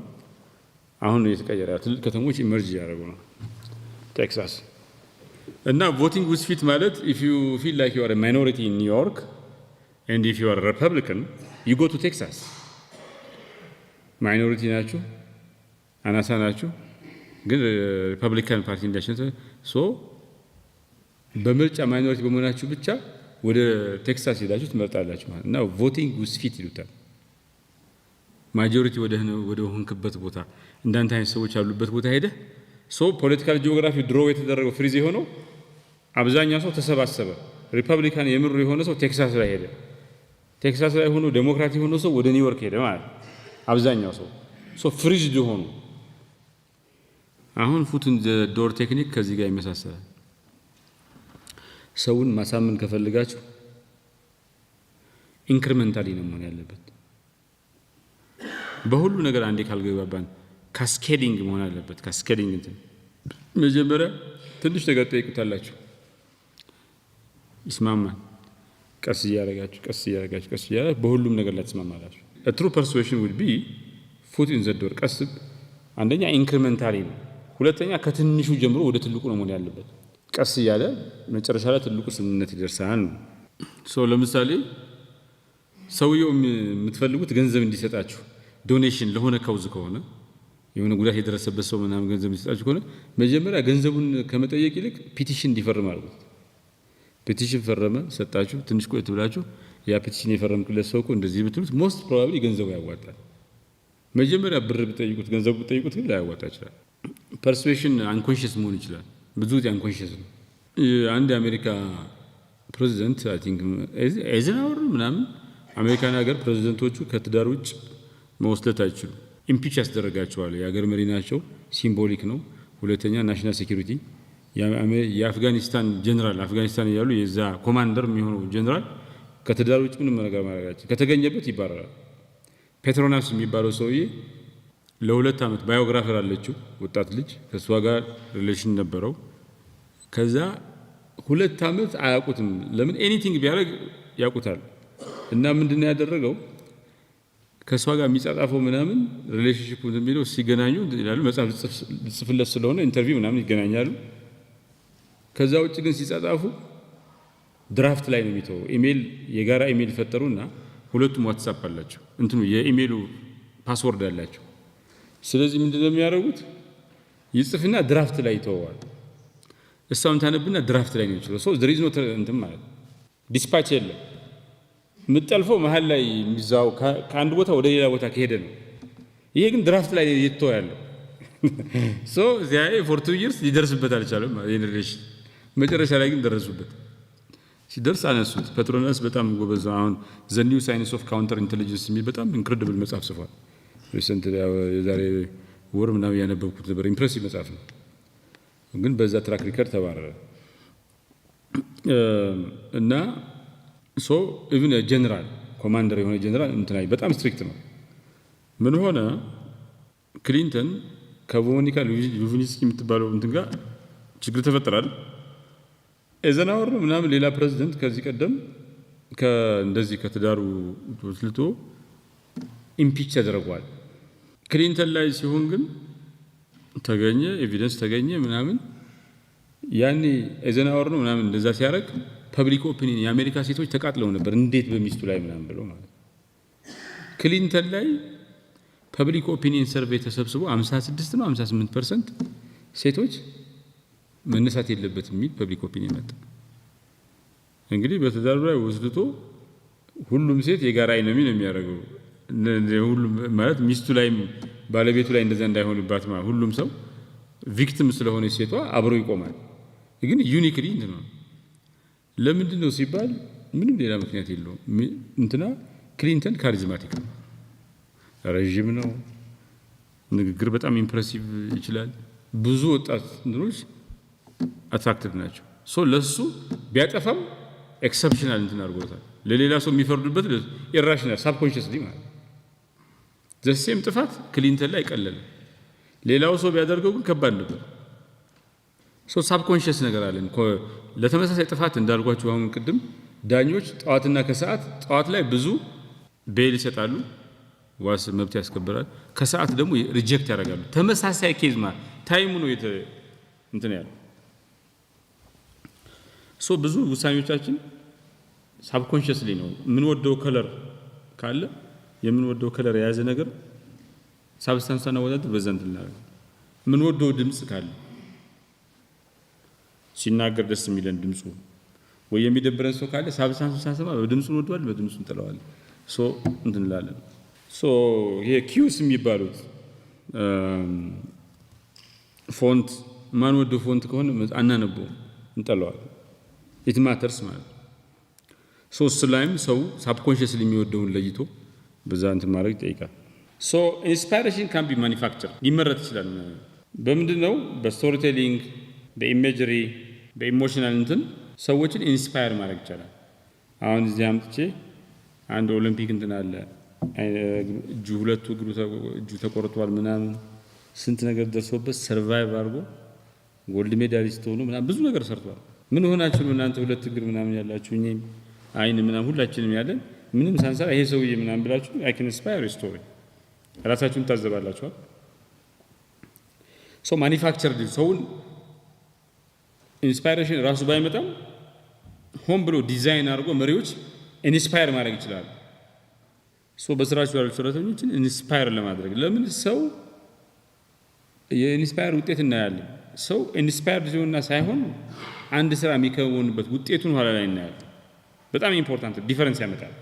አሁን እየተቀየረ ትልቅ ከተሞች ኢመርጅ ያደረጉ ነው ቴክሳስ እና ቮቲንግ ዊዝ ፊት ማለት if you feel like you are a minority in New York and if you are a Republican you go to Texas. ማይኖሪቲ ናችሁ፣ አናሳ ናችሁ፣ ግን ሪፐብሊካን ፓርቲ እንዳሸነፈ ሶ በምርጫ ማይኖሪቲ በመሆናችሁ ብቻ ወደ ቴክሳስ ሄዳችሁ ትመርጣላችሁ ማለት እና ቮቲንግ ዊዝ ፊት ይሉታል። ማጆሪቲ ወደ ሆንክበት ቦታ እንዳንተ አይነት ሰዎች ያሉበት ቦታ ሄደ ሶ ፖለቲካል ጂኦግራፊ ድሮ የተደረገው ፍሪዝ የሆነው አብዛኛው ሰው ተሰባሰበ። ሪፐብሊካን የምሩ የሆነ ሰው ቴክሳስ ላይ ሄደ። ቴክሳስ ላይ ሆኖ ዴሞክራት የሆነ ሰው ወደ ኒውዮርክ ሄደ ማለት ነው። አብዛኛው ሰው ሶ ፍሪዝድ ሆኑ። አሁን ፉትን ዶር ቴክኒክ ከዚህ ጋር ይመሳሰላል። ሰውን ማሳመን ከፈልጋችሁ ኢንክሪመንታሊ ነው መሆን ያለበት። በሁሉ ነገር አንዴ ካልገባባን ካስኬዲንግ መሆን አለበት። ካስኬዲንግ እንትን መጀመሪያ ትንሽ ነገር ጠይቁታላችሁ፣ ይስማማል። ቀስ እያደረጋችሁ በሁሉም ነገር ላይ ትስማማላችሁ። a true persuasion would be foot in the door። ቀስ አንደኛ ኢንክሪመንታሊ ነው፣ ሁለተኛ ከትንሹ ጀምሮ ወደ ትልቁ ነው መሆን ያለበት። ቀስ እያለ መጨረሻ ላይ ትልቁ ስምምነት ይደርሳል ነው። ሶ ለምሳሌ ሰውየው የምትፈልጉት ገንዘብ እንዲሰጣችሁ ዶኔሽን ለሆነ ካውዝ ከሆነ የሆነ ጉዳት የደረሰበት ሰው ምናምን ገንዘብ እንዲሰጣችሁ ከሆነ መጀመሪያ ገንዘቡን ከመጠየቅ ይልቅ ፒቲሽን እንዲፈርም አድርጉት። ፔቲሽን ፈረመ ሰጣችሁ ትንሽ ቆይት ብላችሁ ያ ፔቲሽን የፈረምክለት ሰው እኮ እንደዚህ ብትሉት ሞስት ፕሮባብሊ ገንዘቡ ያዋጣል። መጀመሪያ ብር ብትጠይቁት ገንዘቡ ብትጠይቁት ግን ላያዋጣ ይችላል። ፐርስፔሽን አንኮንሽስ መሆን ይችላል። ብዙ ጊዜ አንኮንሽስ ነው። አንድ የአሜሪካ ፕሬዚደንት አይ ቲንክ ኤይዘንሃወር ምናምን አሜሪካን ሀገር ፕሬዚደንቶቹ ከትዳር ውጭ መወስለት አይችሉም። ኢምፒች ያስደረጋቸዋል። የሀገር መሪ ናቸው። ሲምቦሊክ ነው። ሁለተኛ ናሽናል ሴኩሪቲ የአፍጋኒስታን ጀነራል አፍጋኒስታን እያሉ የዛ ኮማንደር የሚሆነው ጀነራል ከትዳር ውጭ ምንም ነገር ማድረጋቸው ከተገኘበት ይባረራል። ፔትሮናስ የሚባለው ሰውዬ ለ2 ዓመት ባዮግራፈር አለችው ወጣት ልጅ ከሷ ጋር ሪሌሽን ነበረው። ከዛ 2 ዓመት አያውቁትም። ለምን ኤኒቲንግ ቢያደርግ ያውቁታል። እና ምንድነው ያደረገው ከሷ ጋር የሚጻጻፈው ምናምን ሪሌሽንሺፑ እንደሚለው ሲገናኙ ይላሉ መጽሐፍ ጽፍለት ስለሆነ ኢንተርቪው ምናምን ይገናኛሉ። ከዛ ውጭ ግን ሲጻጻፉ ድራፍት ላይ ነው የሚተው። ኢሜል የጋራ ኢሜል ፈጠሩና ሁለቱም ዋትስአፕ አላቸው እንትኑ የኢሜሉ ፓስወርድ አላቸው። ስለዚህ ምንድነው የሚያደርጉት ይጽፍና ድራፍት ላይ ይተዋል። እሷም ታነብና ድራፍት ላይ ነው ይችላል። ሶ there is no እንትን ማለት ዲስፓች የለም። ምጠልፈው መሃል ላይ የሚዛው ከአንድ ቦታ ወደ ሌላ ቦታ ከሄደ ነው። ይሄ ግን ድራፍት ላይ ይተው ያለው ሶ ዚያዬ for 2 years ሊደርስበት አልቻለም። የኔሬሽን መጨረሻ ላይ ግን ደረሱበት። ሲደርስ አነሱት። ፔትሮናስ በጣም ጎበዝ። አሁን ዘ ኒው ሳይንስ ኦፍ ካውንተር ኢንተለጀንስ የሚል በጣም ኢንክሬዲብል መጽሐፍ ጽፏል። ሪሰንት የዛሬ ወር ምናምን ያነበብኩት ነበር። ኢምፕሬሲቭ መጽሐፍ ነው። ግን በዛ ትራክ ሪከርድ ተባረረ እና ሶ ኢቭን ጀነራል ኮማንደር የሆነ ጀነራል እንትናይ በጣም ስትሪክት ነው። ምን ሆነ ክሊንተን ከሞኒካ ሌዊንስኪ የምትባለው እንትን ጋር ችግር ተፈጠራል። ኤይዘንሃወር ምናምን ሌላ ፕሬዚደንት ከዚህ ቀደም እንደዚህ ከትዳሩ ወስልቶ ኢምፒች ተደረጓል። ክሊንተን ላይ ሲሆን ግን ተገኘ ኤቪደንስ ተገኘ ምናምን ያኔ ኤይዘንሃወር ነው ምናምን እንደዛ ሲያረግ ፐብሊክ ኦፒኒየን የአሜሪካ ሴቶች ተቃጥለው ነበር። እንዴት በሚስቱ ላይ ምናምን ብለው ማለት ክሊንተን ላይ ፐብሊክ ኦፒኒየን ሰርቬይ ተሰብስቦ 56 ነው 58% ሴቶች መነሳት የለበትም የሚል ፐብሊክ ኦፒኒየን መጣ። እንግዲህ በትዳሩ ላይ ወስድቶ ሁሉም ሴት የጋራ አይነሚ ነው የሚያደርገው። ሁሉም ማለት ሚስቱ ላይ ባለቤቱ ላይ እንደዛ እንዳይሆንባት ማለት ሁሉም ሰው ቪክቲም ስለሆነ ሴቷ አብሮ ይቆማል። ግን ዩኒክሊ ነው። ለምንድን ነው ሲባል ምንም ሌላ ምክንያት የለውም። እንትና ክሊንተን ካሪዝማቲክ ነው፣ ረጅም ነው፣ ንግግር በጣም ኢምፕሬሲቭ ይችላል። ብዙ ወጣት እንትኖች አትራክቲቭ ናቸው። ሶ ለሱ ቢያጠፋም ኤክሰፕሽናል እንትን አድርጎታል። ለሌላ ሰው የሚፈርዱበት ኢራሽናል ሳብኮንሺየስሊ ማለት ዘሴም ጥፋት ክሊንተን ላይ ቀለለ። ሌላው ሰው ቢያደርገው ግን ከባድ ነበር። ሶ ሳብኮንሺየስ ነገር አለን ለተመሳሳይ ጥፋት እንዳልኳችሁ አሁን ቅድም ዳኞች ጠዋትና ከሰዓት ጠዋት ላይ ብዙ ቤል ይሰጣሉ፣ ዋስ መብት ያስከብራል። ከሰዓት ደግሞ ሪጀክት ያደርጋሉ። ተመሳሳይ ኬዝ ማለት ታይሙ ነው እንትን ያለው። ሶ ብዙ ውሳኔዎቻችን ሳብኮንሺየስሊ ነው። የምንወደው ከለር ካለ የምንወደው ከለር የያዘ ነገር ሳብስታንስና ወዳደር በዛ እንትን ላይ የምንወደው ድምጽ ካለ ሲናገር ደስ የሚለን ድምጹ ወይ የሚደብረን ሰው ካለ ሳብስታንሱ ሳሰማ በድምጹ እንወደዋለን፣ በድምጹ እንጠላዋለን። ሶ እንትን እንላለን። ሶ ይሄ ኪውስ የሚባሉት ፎንት ማንወደው ፎንት ከሆነ አናነበው እንጠላዋለን። ኢት ማተርስ ማለት ሶ ስላይም ሰው ሳብኮንሺየስሊ የሚወደውን ለይቶ በዛ እንትን ማድረግ ይጠይቃል። ሶ ኢንስፓይሬሽን ካን ቢ ማኒፋክቸር ሊመረት ይችላል። በምንድን ነው? በስቶሪ ቴሊንግ፣ በኢሜጀሪ፣ በኢሞሽናል እንትን ሰዎችን ኢንስፓየር ማድረግ ይቻላል። አሁን እዚህ አምጥቼ አንድ ኦሊምፒክ እንትን አለ እጁ ሁለቱ እጁ ተቆርጧል ምናምን ስንት ነገር ደርሶበት ሰርቫይቭ አድርጎ ጎልድ ሜዳሊስት ሆኖ ምናምን ብዙ ነገር ሰርቷል። ምን ሆናችሁ እናንተ ሁለት እግር ምናምን ያላችሁ እኔም አይን ምናምን ሁላችንም ያለን ምንም ሳንሰራ ይሄ ሰውዬ ምናምን ብላችሁ አይ ካን ኢንስፓየር ስቶሪ ራሳችሁን ታዘባላችሁ። ሶ ማኒፋክቸር ሰውን ኢንስፓይሬሽን ራሱ ባይመጣም ሆም ብሎ ዲዛይን አድርጎ መሪዎች ኢንስፓየር ማድረግ ይችላሉ። ሶ በስራቸው ያሉ ሰራተኞችን ኢንስፓየር ለማድረግ ለምን ሰው የኢንስፓየር ውጤት እናያለን። ሰው ኢንስፓየር ሲሆንና ሳይሆን አንድ ስራ የሚከወንበት ውጤቱን ኋላ ላይ እናያለን። በጣም ኢምፖርታንት ዲፈረንስ ያመጣል።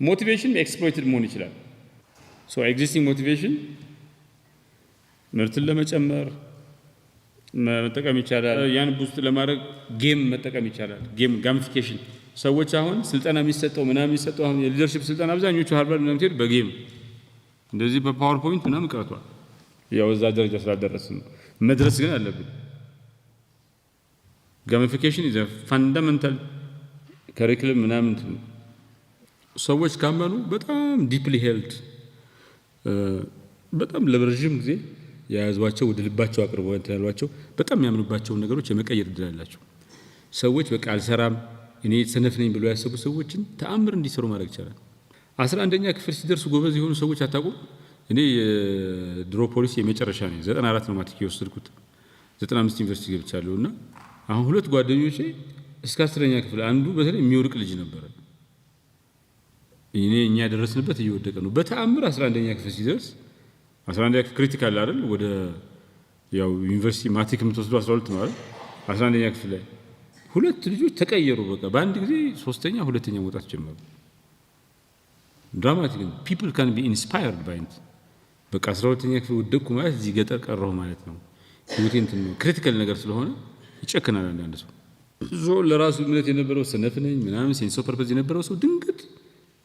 ሞቲቬሽን ኤክስፕሎይትድ መሆን ይችላል። ሶ ኤግዚስቲንግ ሞቲቬሽን ምርትን ለመጨመር መጠቀም ይቻላል። ያን ቡስት ለማድረግ ጌም መጠቀም ይቻላል። ጌም ጋሚፊኬሽን። ሰዎች አሁን ስልጠና የሚሰጠው ምናምን የሚሰጠው አሁን የሊደርሺፕ ስልጠና አብዛኞቹ ሃርቫርድ ምናምን ትሄድ በጌም እንደዚህ በፓወርፖይንት ምናምን ቀርቷል። ያው እዛ ደረጃ ስላልደረስን ነው። መድረስ ግን አለብን። ጋሚፊኬሽን ኢዝ ፋንዳሜንታል ከሪኩለም ምናምን ሰዎች ካመኑ በጣም ዲፕሊ ሄልድ በጣም ለረጅም ጊዜ የያዟቸው ወደ ልባቸው አቅርበው ያሏቸው በጣም የሚያምኑባቸውን ነገሮች የመቀየር እድል አላቸው። ሰዎች በቃ አልሰራም እኔ ሰነፍ ነኝ ብሎ ያሰቡ ሰዎችን ተአምር እንዲሰሩ ማድረግ ይቻላል። 11ኛ ክፍል ሲደርሱ ጎበዝ የሆኑ ሰዎች አታውቁም? እኔ ድሮ ፖሊሲ የመጨረሻ ነኝ 94 ነው ማትሪክ የወሰድኩት 95 ዩኒቨርሲቲ ገብቻለሁ እና አሁን ሁለት ጓደኞቼ እስከ 10ኛ ክፍል አንዱ በተለይ የሚወድቅ ልጅ ነበረ። እኛ ደረስንበት እየወደቀ ነው። በተአምር 11ኛ ክፍል ሲደርስ 11ኛ ክፍል ክሪቲካል አይደል? ወደ ያው ዩኒቨርሲቲ ማትሪክ የምትወስደው 12 ነው አይደል? 11ኛ ክፍል ላይ ሁለት ልጆች ተቀየሩ። በቃ በአንድ ጊዜ ሶስተኛ ሁለተኛ መውጣት ጀመሩ። ድራማቲክ ፒፕል ካን ቢ ኢንስፓየርድ ባይ ኢት። በቃ 12ኛ ክፍል ወደቅኩ ማለት እዚህ ገጠር ቀረሁ ማለት ነው። ህይወቴ እንትን ነው ክሪቲካል ነገር ስለሆነ ይጨክናል አንዳንድ ሰው። ለራሱ እምነት የነበረው ሰነፍ ነኝ ምናምን ሴንስ ኦፍ ፐርፐዝ የነበረው ሰው ድንገት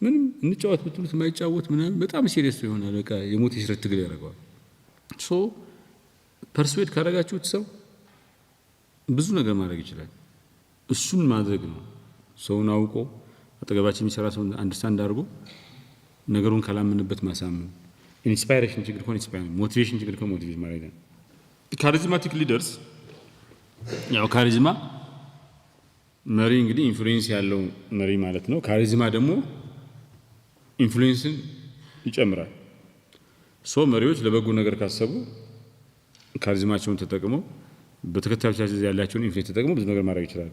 ምንም እንጫወት ብትሉት የማይጫወት ምናምን በጣም ሲሪየስ ይሆናል። በቃ የሞት የሽረት ትግል ያደርገዋል። ሶ ፐርስዌድ ካደረጋችሁት ሰው ብዙ ነገር ማድረግ ይችላል። እሱን ማድረግ ነው። ሰውን አውቆ አጠገባችን የሚሰራ ሰው አንደርስታንድ አድርጎ ነገሩን ካላምንበት ማሳመን። ኢንስፓይሬሽን ችግር ከሆነ ኢንስፓይሬሽን፣ ሞቲቬሽን ችግር ከሆነ ሞቲቬት ማድረግ ነው። ካሪዝማቲክ ሊደርስ ያው ካሪዝማ መሪ እንግዲህ ኢንፍሉዌንስ ያለው መሪ ማለት ነው። ካሪዝማ ደግሞ ኢንፍሉዌንስን ይጨምራል። ሶ መሪዎች ለበጎ ነገር ካሰቡ ካሪዝማቸውን ተጠቅመው በተከታዮቻቸው ያላቸውን ኢንፍሉዌንስ ተጠቅመው ብዙ ነገር ማድረግ ይችላሉ።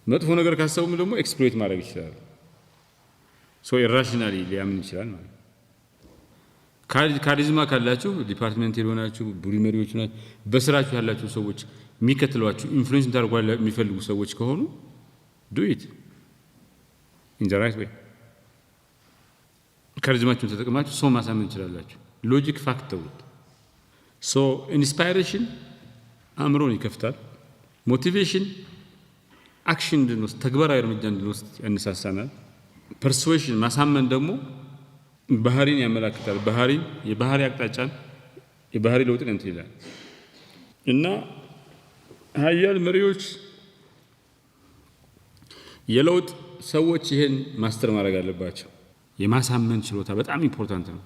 መጥፎ ነገር ካሰቡም ደግሞ ኤክስፕሎይት ማድረግ ይችላሉ። ሶ ኢራሽናሊ ሊያምን ይችላል ማለት ነው። ካሪዝማ ካላችሁ ዲፓርትመንት ሆናችሁ ቡሪ መሪዎች ናችሁ፣ በስራችሁ ያላችሁ ሰዎች የሚከተሏችሁ ኢንፍሉዌንስ እንታደርጉ የሚፈልጉ ሰዎች ከሆኑ ዱ ኢት ኢን ዘ ራይት ዌይ። ካሪዝማችሁን ተጠቅማችሁ ሰው ማሳመን ትችላላችሁ። ሎጂክ ፋክት ተውት። ሶ ኢንስፓይሬሽን አእምሮን ይከፍታል። ሞቲቬሽን አክሽን እንድንወስድ ተግባራዊ እርምጃ እንድንወስድ ያነሳሳናል። ፐርስዌሽን ማሳመን ደግሞ ባህሪን ያመላክታል። የባህሪ አቅጣጫን የባህሪ ለውጥን እንትን ይላል እና ሀያል መሪዎች የለውጥ ሰዎች ይሄን ማስተር ማድረግ አለባቸው። የማሳመን ችሎታ በጣም ኢምፖርታንት ነው።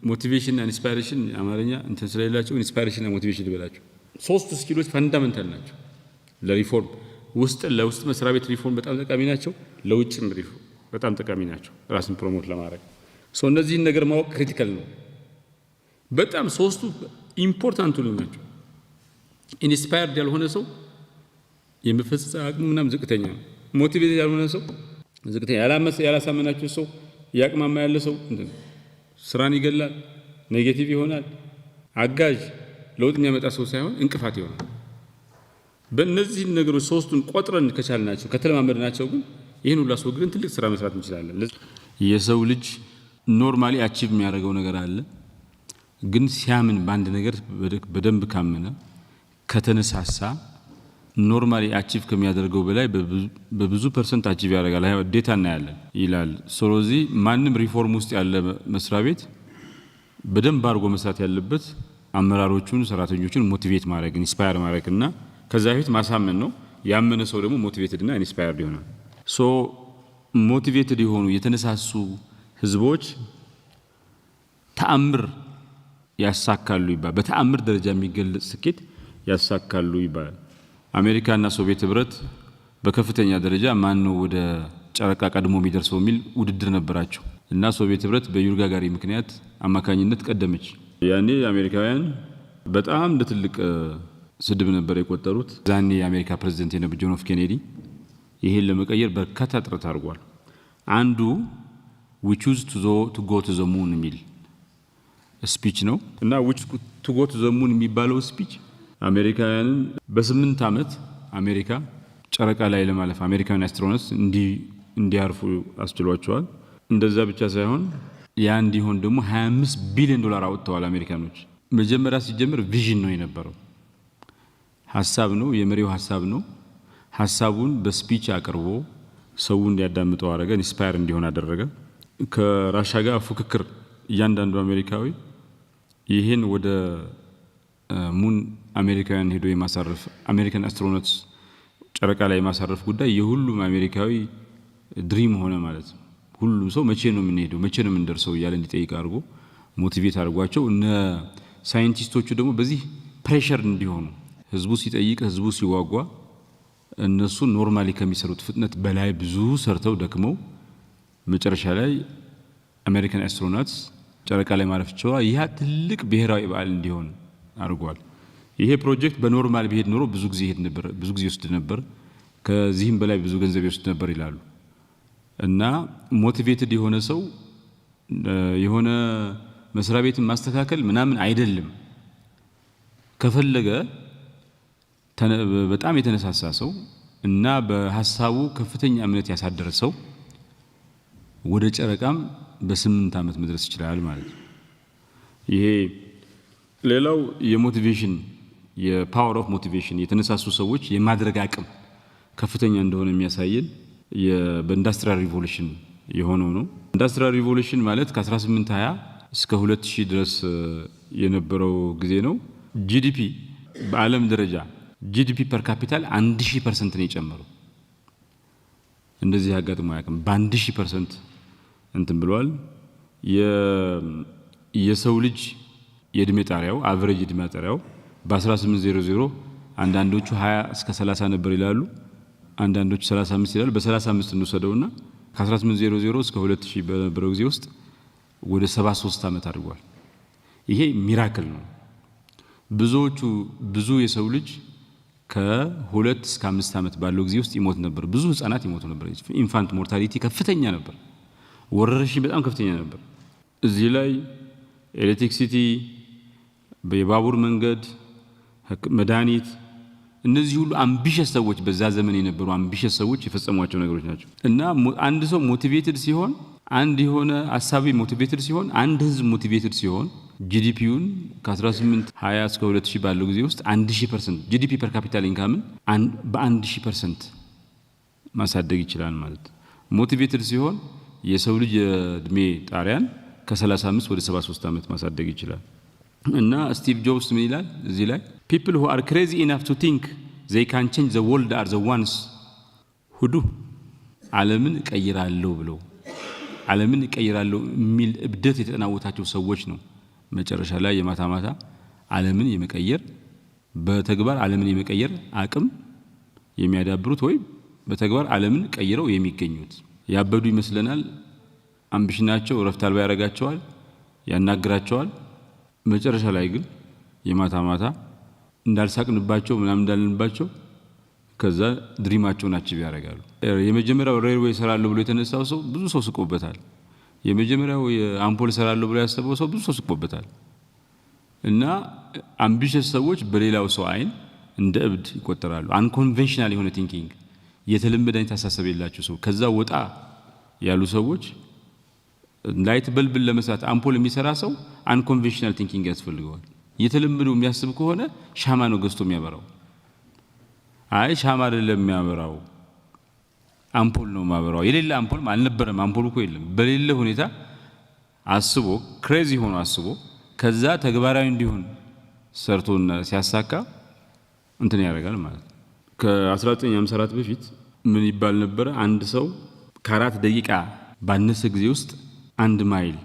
ሞቲቬሽን እና ኢንስፓይሬሽን አማርኛ እንትን ስለሌላቸው ኢንስፓይሬሽን እና ሞቲቬሽን ልበላቸው። ሶስቱ ስኪሎች ፈንዳሜንታል ናቸው ለሪፎርም። ለውስጥ መስሪያ ቤት ሪፎርም በጣም ጠቃሚ ናቸው። ለውጭም ሪፎርም በጣም ጠቃሚ ናቸው ራስን ፕሮሞት ለማድረግ። እነዚህን ነገር ማወቅ ክሪቲካል ነው። በጣም ሶስቱ ኢምፖርታንት ናቸው። ኢንስፓየርድ ያልሆነ ሰው የመፈጸም አቅሙ ምናምን ዝቅተኛ ነው። ሞቲቬትድ ያልሆነ ሰው ዝቅተኛ፣ ያላሳመናችሁ ሰው ያቅማማ ያለ ሰው ስራን ይገላል፣ ኔጌቲቭ ይሆናል፣ አጋዥ ለውጥ የሚያመጣ ሰው ሳይሆን እንቅፋት ይሆናል። በእነዚህ ነገሮች ሶስቱን ቆጥረን ከቻልናቸው ከተለማመድናቸው ግን ይህን ሁሉ አስወግደን ትልቅ ስራ መስራት እንችላለን። የሰው ልጅ ኖርማሊ አቺቭ የሚያደርገው ነገር አለ። ግን ሲያምን በአንድ ነገር በደንብ ካመነ ከተነሳሳ ኖርማሊ አቺቭ ከሚያደርገው በላይ በብዙ ፐርሰንት አቺቭ ያደርጋል። ዴታ እናያለን ይላል። ስለዚህ ማንም ሪፎርም ውስጥ ያለ መስሪያ ቤት በደንብ አድርጎ መስራት ያለበት አመራሮቹን፣ ሰራተኞቹን ሞቲቬት ማድረግ ኢንስፓየር ማድረግ እና ከዛ በፊት ማሳመን ነው። ያመነ ሰው ደግሞ ሞቲቬትድ እና ኢንስፓየርድ ይሆናል። ሞቲቬትድ የሆኑ የተነሳሱ ህዝቦች ተአምር ያሳካሉ ይባላል። በተአምር ደረጃ የሚገለጽ ስኬት ያሳካሉ ይባላል። አሜሪካና ሶቪየት ህብረት በከፍተኛ ደረጃ ማን ነው ወደ ጨረቃ ቀድሞ የሚደርሰው የሚል ውድድር ነበራቸው እና ሶቪየት ህብረት በዩሪ ጋጋሪ ምክንያት አማካኝነት ቀደመች። ያኔ አሜሪካውያን በጣም እንደ ትልቅ ስድብ ነበር የቆጠሩት። ዛኔ የአሜሪካ ፕሬዝዳንት የነበረው ጆን ኤፍ ኬኔዲ ይሄን ለመቀየር በርካታ ጥረት አድርጓል። አንዱ we choose to go to the moon የሚል ስፒች ነው እና which to go to the moon የሚባለው ስፒች አሜሪካውያንን በ8 ዓመት አሜሪካ ጨረቃ ላይ ለማለፍ አሜሪካን አስትሮኖትስ እንዲያርፉ አስችሏቸዋል። እንደዛ ብቻ ሳይሆን ያ እንዲሆን ደግሞ $25 ቢሊዮን አውጥተዋል አሜሪካኖች። መጀመሪያ ሲጀምር ቪዥን ነው የነበረው፣ ሐሳብ ነው፣ የመሪው ሐሳብ ነው። ሐሳቡን በስፒች አቅርቦ ሰው እንዲያዳምጠው አደረገ፣ ኢንስፓየር እንዲሆን አደረገ። ከራሻ ጋር ፉክክር እያንዳንዱ አሜሪካዊ ይሄን ወደ ሙን አሜሪካውያን ሄዶ የማሳረፍ አሜሪካን አስትሮኖትስ ጨረቃ ላይ የማሳረፍ ጉዳይ የሁሉም አሜሪካዊ ድሪም ሆነ ማለት ነው። ሁሉም ሰው መቼ ነው የምንሄደው፣ መቼ ነው የምንደርሰው እያለ እንዲጠይቅ አድርጎ ሞቲቬት አድርጓቸው እነ ሳይንቲስቶቹ ደግሞ በዚህ ፕሬሸር እንዲሆኑ ህዝቡ ሲጠይቅ ህዝቡ ሲዋጓ እነሱ ኖርማሊ ከሚሰሩት ፍጥነት በላይ ብዙ ሰርተው ደክመው መጨረሻ ላይ አሜሪካን አስትሮናውትስ ጨረቃ ላይ ማረፍ ችለዋል። ይህ ትልቅ ብሔራዊ በዓል እንዲሆን አድርጓል። ይሄ ፕሮጀክት በኖርማል ቢሄድ ኖሮ ብዙ ጊዜ ይሄድ ነበር፣ ብዙ ጊዜ ይወስድ ነበር፣ ከዚህም በላይ ብዙ ገንዘብ ይወስድ ነበር ይላሉ። እና ሞቲቬትድ የሆነ ሰው የሆነ መስሪያ ቤትን ማስተካከል ምናምን አይደለም። ከፈለገ በጣም የተነሳሳ ሰው እና በሐሳቡ ከፍተኛ እምነት ያሳደረ ሰው ወደ ጨረቃም በ8 ዓመት መድረስ ይችላል ማለት ነው። ይሄ ሌላው የሞቲቬሽን የፓወር ኦፍ ሞቲቬሽን የተነሳሱ ሰዎች የማድረግ አቅም ከፍተኛ እንደሆነ የሚያሳየን በኢንዱስትሪያል ሪቮሉሽን የሆነው ነው። ኢንዱስትሪያል ሪቮሉሽን ማለት ከ1820 እስከ 2000 ድረስ የነበረው ጊዜ ነው። ጂዲፒ በዓለም ደረጃ ጂዲፒ ፐር ካፒታል 1000% ነው የጨመረው። እንደዚህ አጋጥሞ አያውቅም። በ1000% እንትን ብሏል። የሰው ልጅ የእድሜ ጣሪያው አቨሬጅ እድሜ ጣሪያው በ1800 አንዳንዶቹ 20 እስከ 30 ነበር ይላሉ፣ አንዳንዶቹ 35 ይላሉ። በ35 እንወሰደውና ከ1800 እስከ 2000 በነበረው ጊዜ ውስጥ ወደ 73 ዓመት አድርጓል። ይሄ ሚራክል ነው። ብዙ የሰው ልጅ ከ2 እስከ 5 ዓመት ባለው ጊዜ ውስጥ ይሞት ነበር። ብዙ ህፃናት ይሞቱ ነበር። ኢንፋንት ሞርታሊቲ ከፍተኛ ነበር። ወረርሽኝ በጣም ከፍተኛ ነበር። እዚህ ላይ ኤሌክትሪሲቲ፣ የባቡር መንገድ፣ መድኃኒት፣ እነዚህ ሁሉ አምቢሸስ ሰዎች በዛ ዘመን የነበሩ አምቢሸስ ሰዎች የፈጸሟቸው ነገሮች ናቸው። እና አንድ ሰው ሞቲቬትድ ሲሆን፣ አንድ የሆነ አሳቢ ሞቲቬትድ ሲሆን፣ አንድ ህዝብ ሞቲቬትድ ሲሆን ጂዲፒውን ከ1820 እስከ 2000 ባለው ጊዜ ውስጥ 1000% ጂዲፒ ፐር ካፒታል ኢንካምን በ1000% ማሳደግ ይችላል ማለት። ሞቲቬትድ ሲሆን የሰው ልጅ የእድሜ ጣሪያን ከ35 ወደ 73 ዓመት ማሳደግ ይችላል። እና ስቲቭ ጆብስ ምን ይላል እዚህ ላይ people who are crazy enough to think they can change the world are the ones who do ዓለምን እቀይራለሁ ብለው ዓለምን እቀይራለሁ የሚል እብደት የተጠናወታቸው ሰዎች ነው መጨረሻ ላይ የማታ ዓለምን የመቀየር በተግባር ዓለምን የመቀየር አቅም የሚያዳብሩት ወይ በተግባር ዓለምን ቀይረው የሚገኙት። ያበዱ ይመስለናል። አምቢሽናቸው ረፍት አልባ ያረጋቸዋል፣ ያናግራቸዋል። መጨረሻ ላይ ግን የማታ እንዳልሳቅንባቸው ምናምን እንዳልንባቸው ከዛ ድሪማቸውን አቺቭ ያደርጋሉ። የመጀመሪያው ሬልዌይ ሰራለሁ ብሎ የተነሳው ሰው ብዙ ሰው ስቆበታል። የመጀመሪያው የአምፖል ሰራለሁ ብሎ ያሰበው ሰው ብዙ ሰው ስቆበታል። እና አምቢሽስ ሰዎች በሌላው ሰው አይን እንደ እብድ ይቆጠራሉ። አንኮንቬንሽናል የሆነ ቲንኪንግ፣ የተለመደ አይነት አስተሳሰብ የላቸው ሰው። ከዛ ወጣ ያሉ ሰዎች ላይት በልብን ለመስራት አምፖል የሚሰራ ሰው አንኮንቬንሽናል ቲንኪንግ ያስፈልገዋል። የተለመደው የሚያስብ ከሆነ ሻማ ነው ገዝቶ የሚያበራው። አይ ሻማ አይደለም የሚያበራው አምፖል ነው ማበራው። የሌለ አምፖል አልነበረም፣ አምፖል እኮ የለም። በሌለ ሁኔታ አስቦ ክሬዚ ሆኖ አስቦ ከዛ ተግባራዊ እንዲሆን ሰርቶና ሲያሳካ እንትን ያደርጋል ማለት ነው። ከ1954 በፊት ምን ይባል ነበር? አንድ ሰው ከ4 ደቂቃ ባነሰ ጊዜ ውስጥ 1 ማይል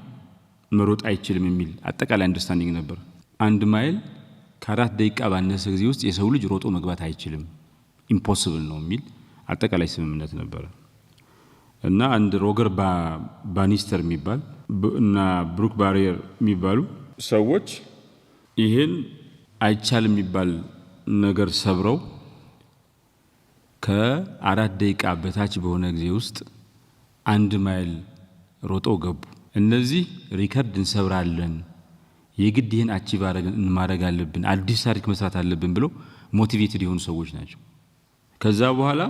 መሮጥ አይችልም የሚል አጠቃላይ አንደርስታንዲንግ ነበር። 1 ማይል ከ4 ደቂቃ ባነሰ ጊዜ ውስጥ የሰው ልጅ ሮጦ መግባት አይችልም፣ ኢምፖሲብል ነው የሚል አጠቃላይ ስምምነት ነበር። እና አንድ ሮገር ባኒስተር የሚባል እና ብሩክ ባሪየር የሚባሉ ሰዎች ይሄን አይቻልም የሚባል ነገር ሰብረው ከ4 ደቂቃ በታች በሆነ ጊዜ ውስጥ 1 ማይል ሮጦ ገቡ። እነዚህ ሪከርድ እንሰብራለን የግድ ይሄን አቺቭ ማድረግ አለብን አዲስ ታሪክ መስራት አለብን ብሎ ሞቲቬትድ የሆኑ ሰዎች ናቸው። ከዛ በኋላ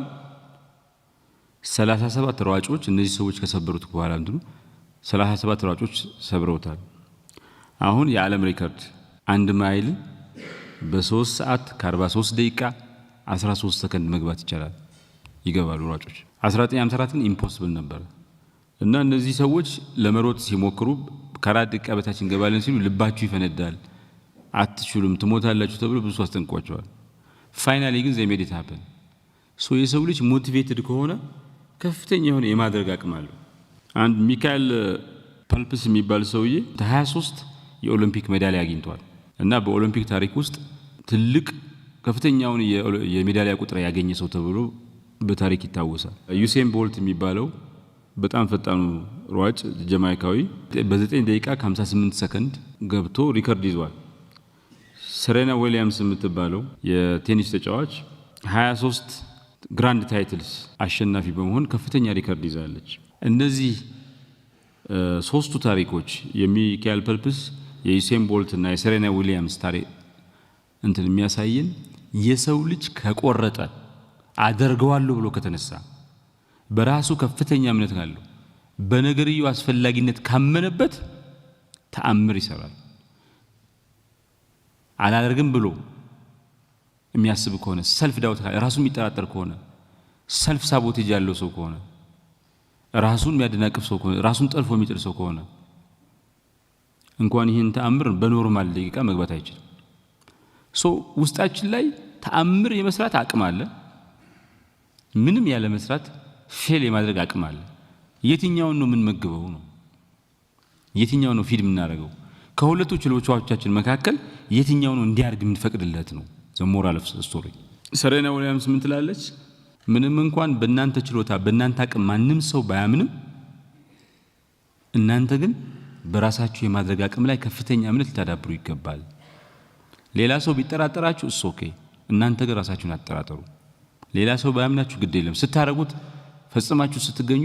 37 ሯጮች እነዚህ ሰዎች ከሰበሩት በኋላ 37 ሯጮች ሰብረውታል። አሁን የዓለም ሪከርድ 1 ማይል በ3 ሰዓት ከ43 ደቂቃ 13 ሰከንድ መግባት ይቻላል ይገባሉ ሯጮች። 1954 ግን ኢምፖሲብል ነበር እና እነዚህ ሰዎች ለመሮጥ ሲሞክሩ ከ4 ደቂቃ በታች እንገባለን ሲሉ ልባችሁ ይፈነዳል፣ አትችሉም፣ ትሞታላችሁ ተብሎ ብዙ አስጠንቅቋቸዋል። ፋይናሊ ግን ዘ ሜድ ኢት ሃፕን። ሶ የሰው ልጅ ሞቲቬትድ ከሆነ ከፍተኛ የሆነ የማድረግ አቅም አለው። አንድ ሚካኤል ፐልፕስ የሚባል ሰውዬ 23 የኦሎምፒክ ሜዳሊያ አግኝቷል እና በኦሎምፒክ ታሪክ ውስጥ ትልቅ ከፍተኛውን የሜዳሊያ ቁጥር ያገኘ ሰው ተብሎ በታሪክ ይታወሳል። ዩሴን ቦልት የሚባለው በጣም ፈጣኑ ሯጭ ጀማይካዊ በ9 ደቂቃ ከ58 ሰከንድ ገብቶ ሪከርድ ይዟል። ሰሬና ዊሊያምስ የምትባለው የቴኒስ ተጫዋች 23 ግራንድ ታይትልስ አሸናፊ በመሆን ከፍተኛ ሪከርድ ይዛለች። እነዚህ ሶስቱ ታሪኮች የሚካኤል ፐልፕስ፣ የዩሴን ቦልት እና የሰሬና ዊሊያምስ ታሪክ የሚያሳየን የሰው ልጅ ከቆረጠ አደርገዋለሁ ብሎ ከተነሳ በራሱ ከፍተኛ እምነት ካለው በነገርየው አስፈላጊነት ካመነበት ተአምር ይሰራል። አላደርግም ብሎ የሚያስብ ከሆነ ሰልፍ ዳውት ራሱን የሚጠራጠር ከሆነ ሰልፍ ሳቦቴጅ ያለው ሰው ከሆነ ራሱን የሚያደናቅፍ ሰው ከሆነ ራሱን ጠልፎ የሚጥል ሰው ከሆነ እንኳን ይህን ተአምር በኖርማል ደቂቃ መግባት አይችልም። ሶ ውስጣችን ላይ ተአምር የመስራት አቅም አለ፣ ምንም ያለ መስራት ፌል የማድረግ አቅም አለ። የትኛውን ነው የምንመግበው ነው? የትኛው ነው ፊድ የምናደርገው? ከሁለቱ ችሎታዎቻችን መካከል የትኛው ነው እንዲያርግ የምንፈቅድለት ነው? ዘ ሞራል ኦፍ ስቶሪ። ሰሬና ዊሊያምስ ምን ትላለች? ምንም እንኳን በእናንተ ችሎታ በእናንተ አቅም ማንም ሰው ባያምንም እናንተ ግን በራሳችሁ የማድረግ አቅም ላይ ከፍተኛ እምነት ልታዳብሩ ይገባል። ሌላ ሰው ቢጠራጠራችሁ እሱ ኦኬ፣ እናንተ ግን ራሳችሁን አትጠራጠሩ። ሌላ ሰው ባያምናችሁ ግድ የለም፣ ስታረጉት ፈጽማችሁ ስትገኙ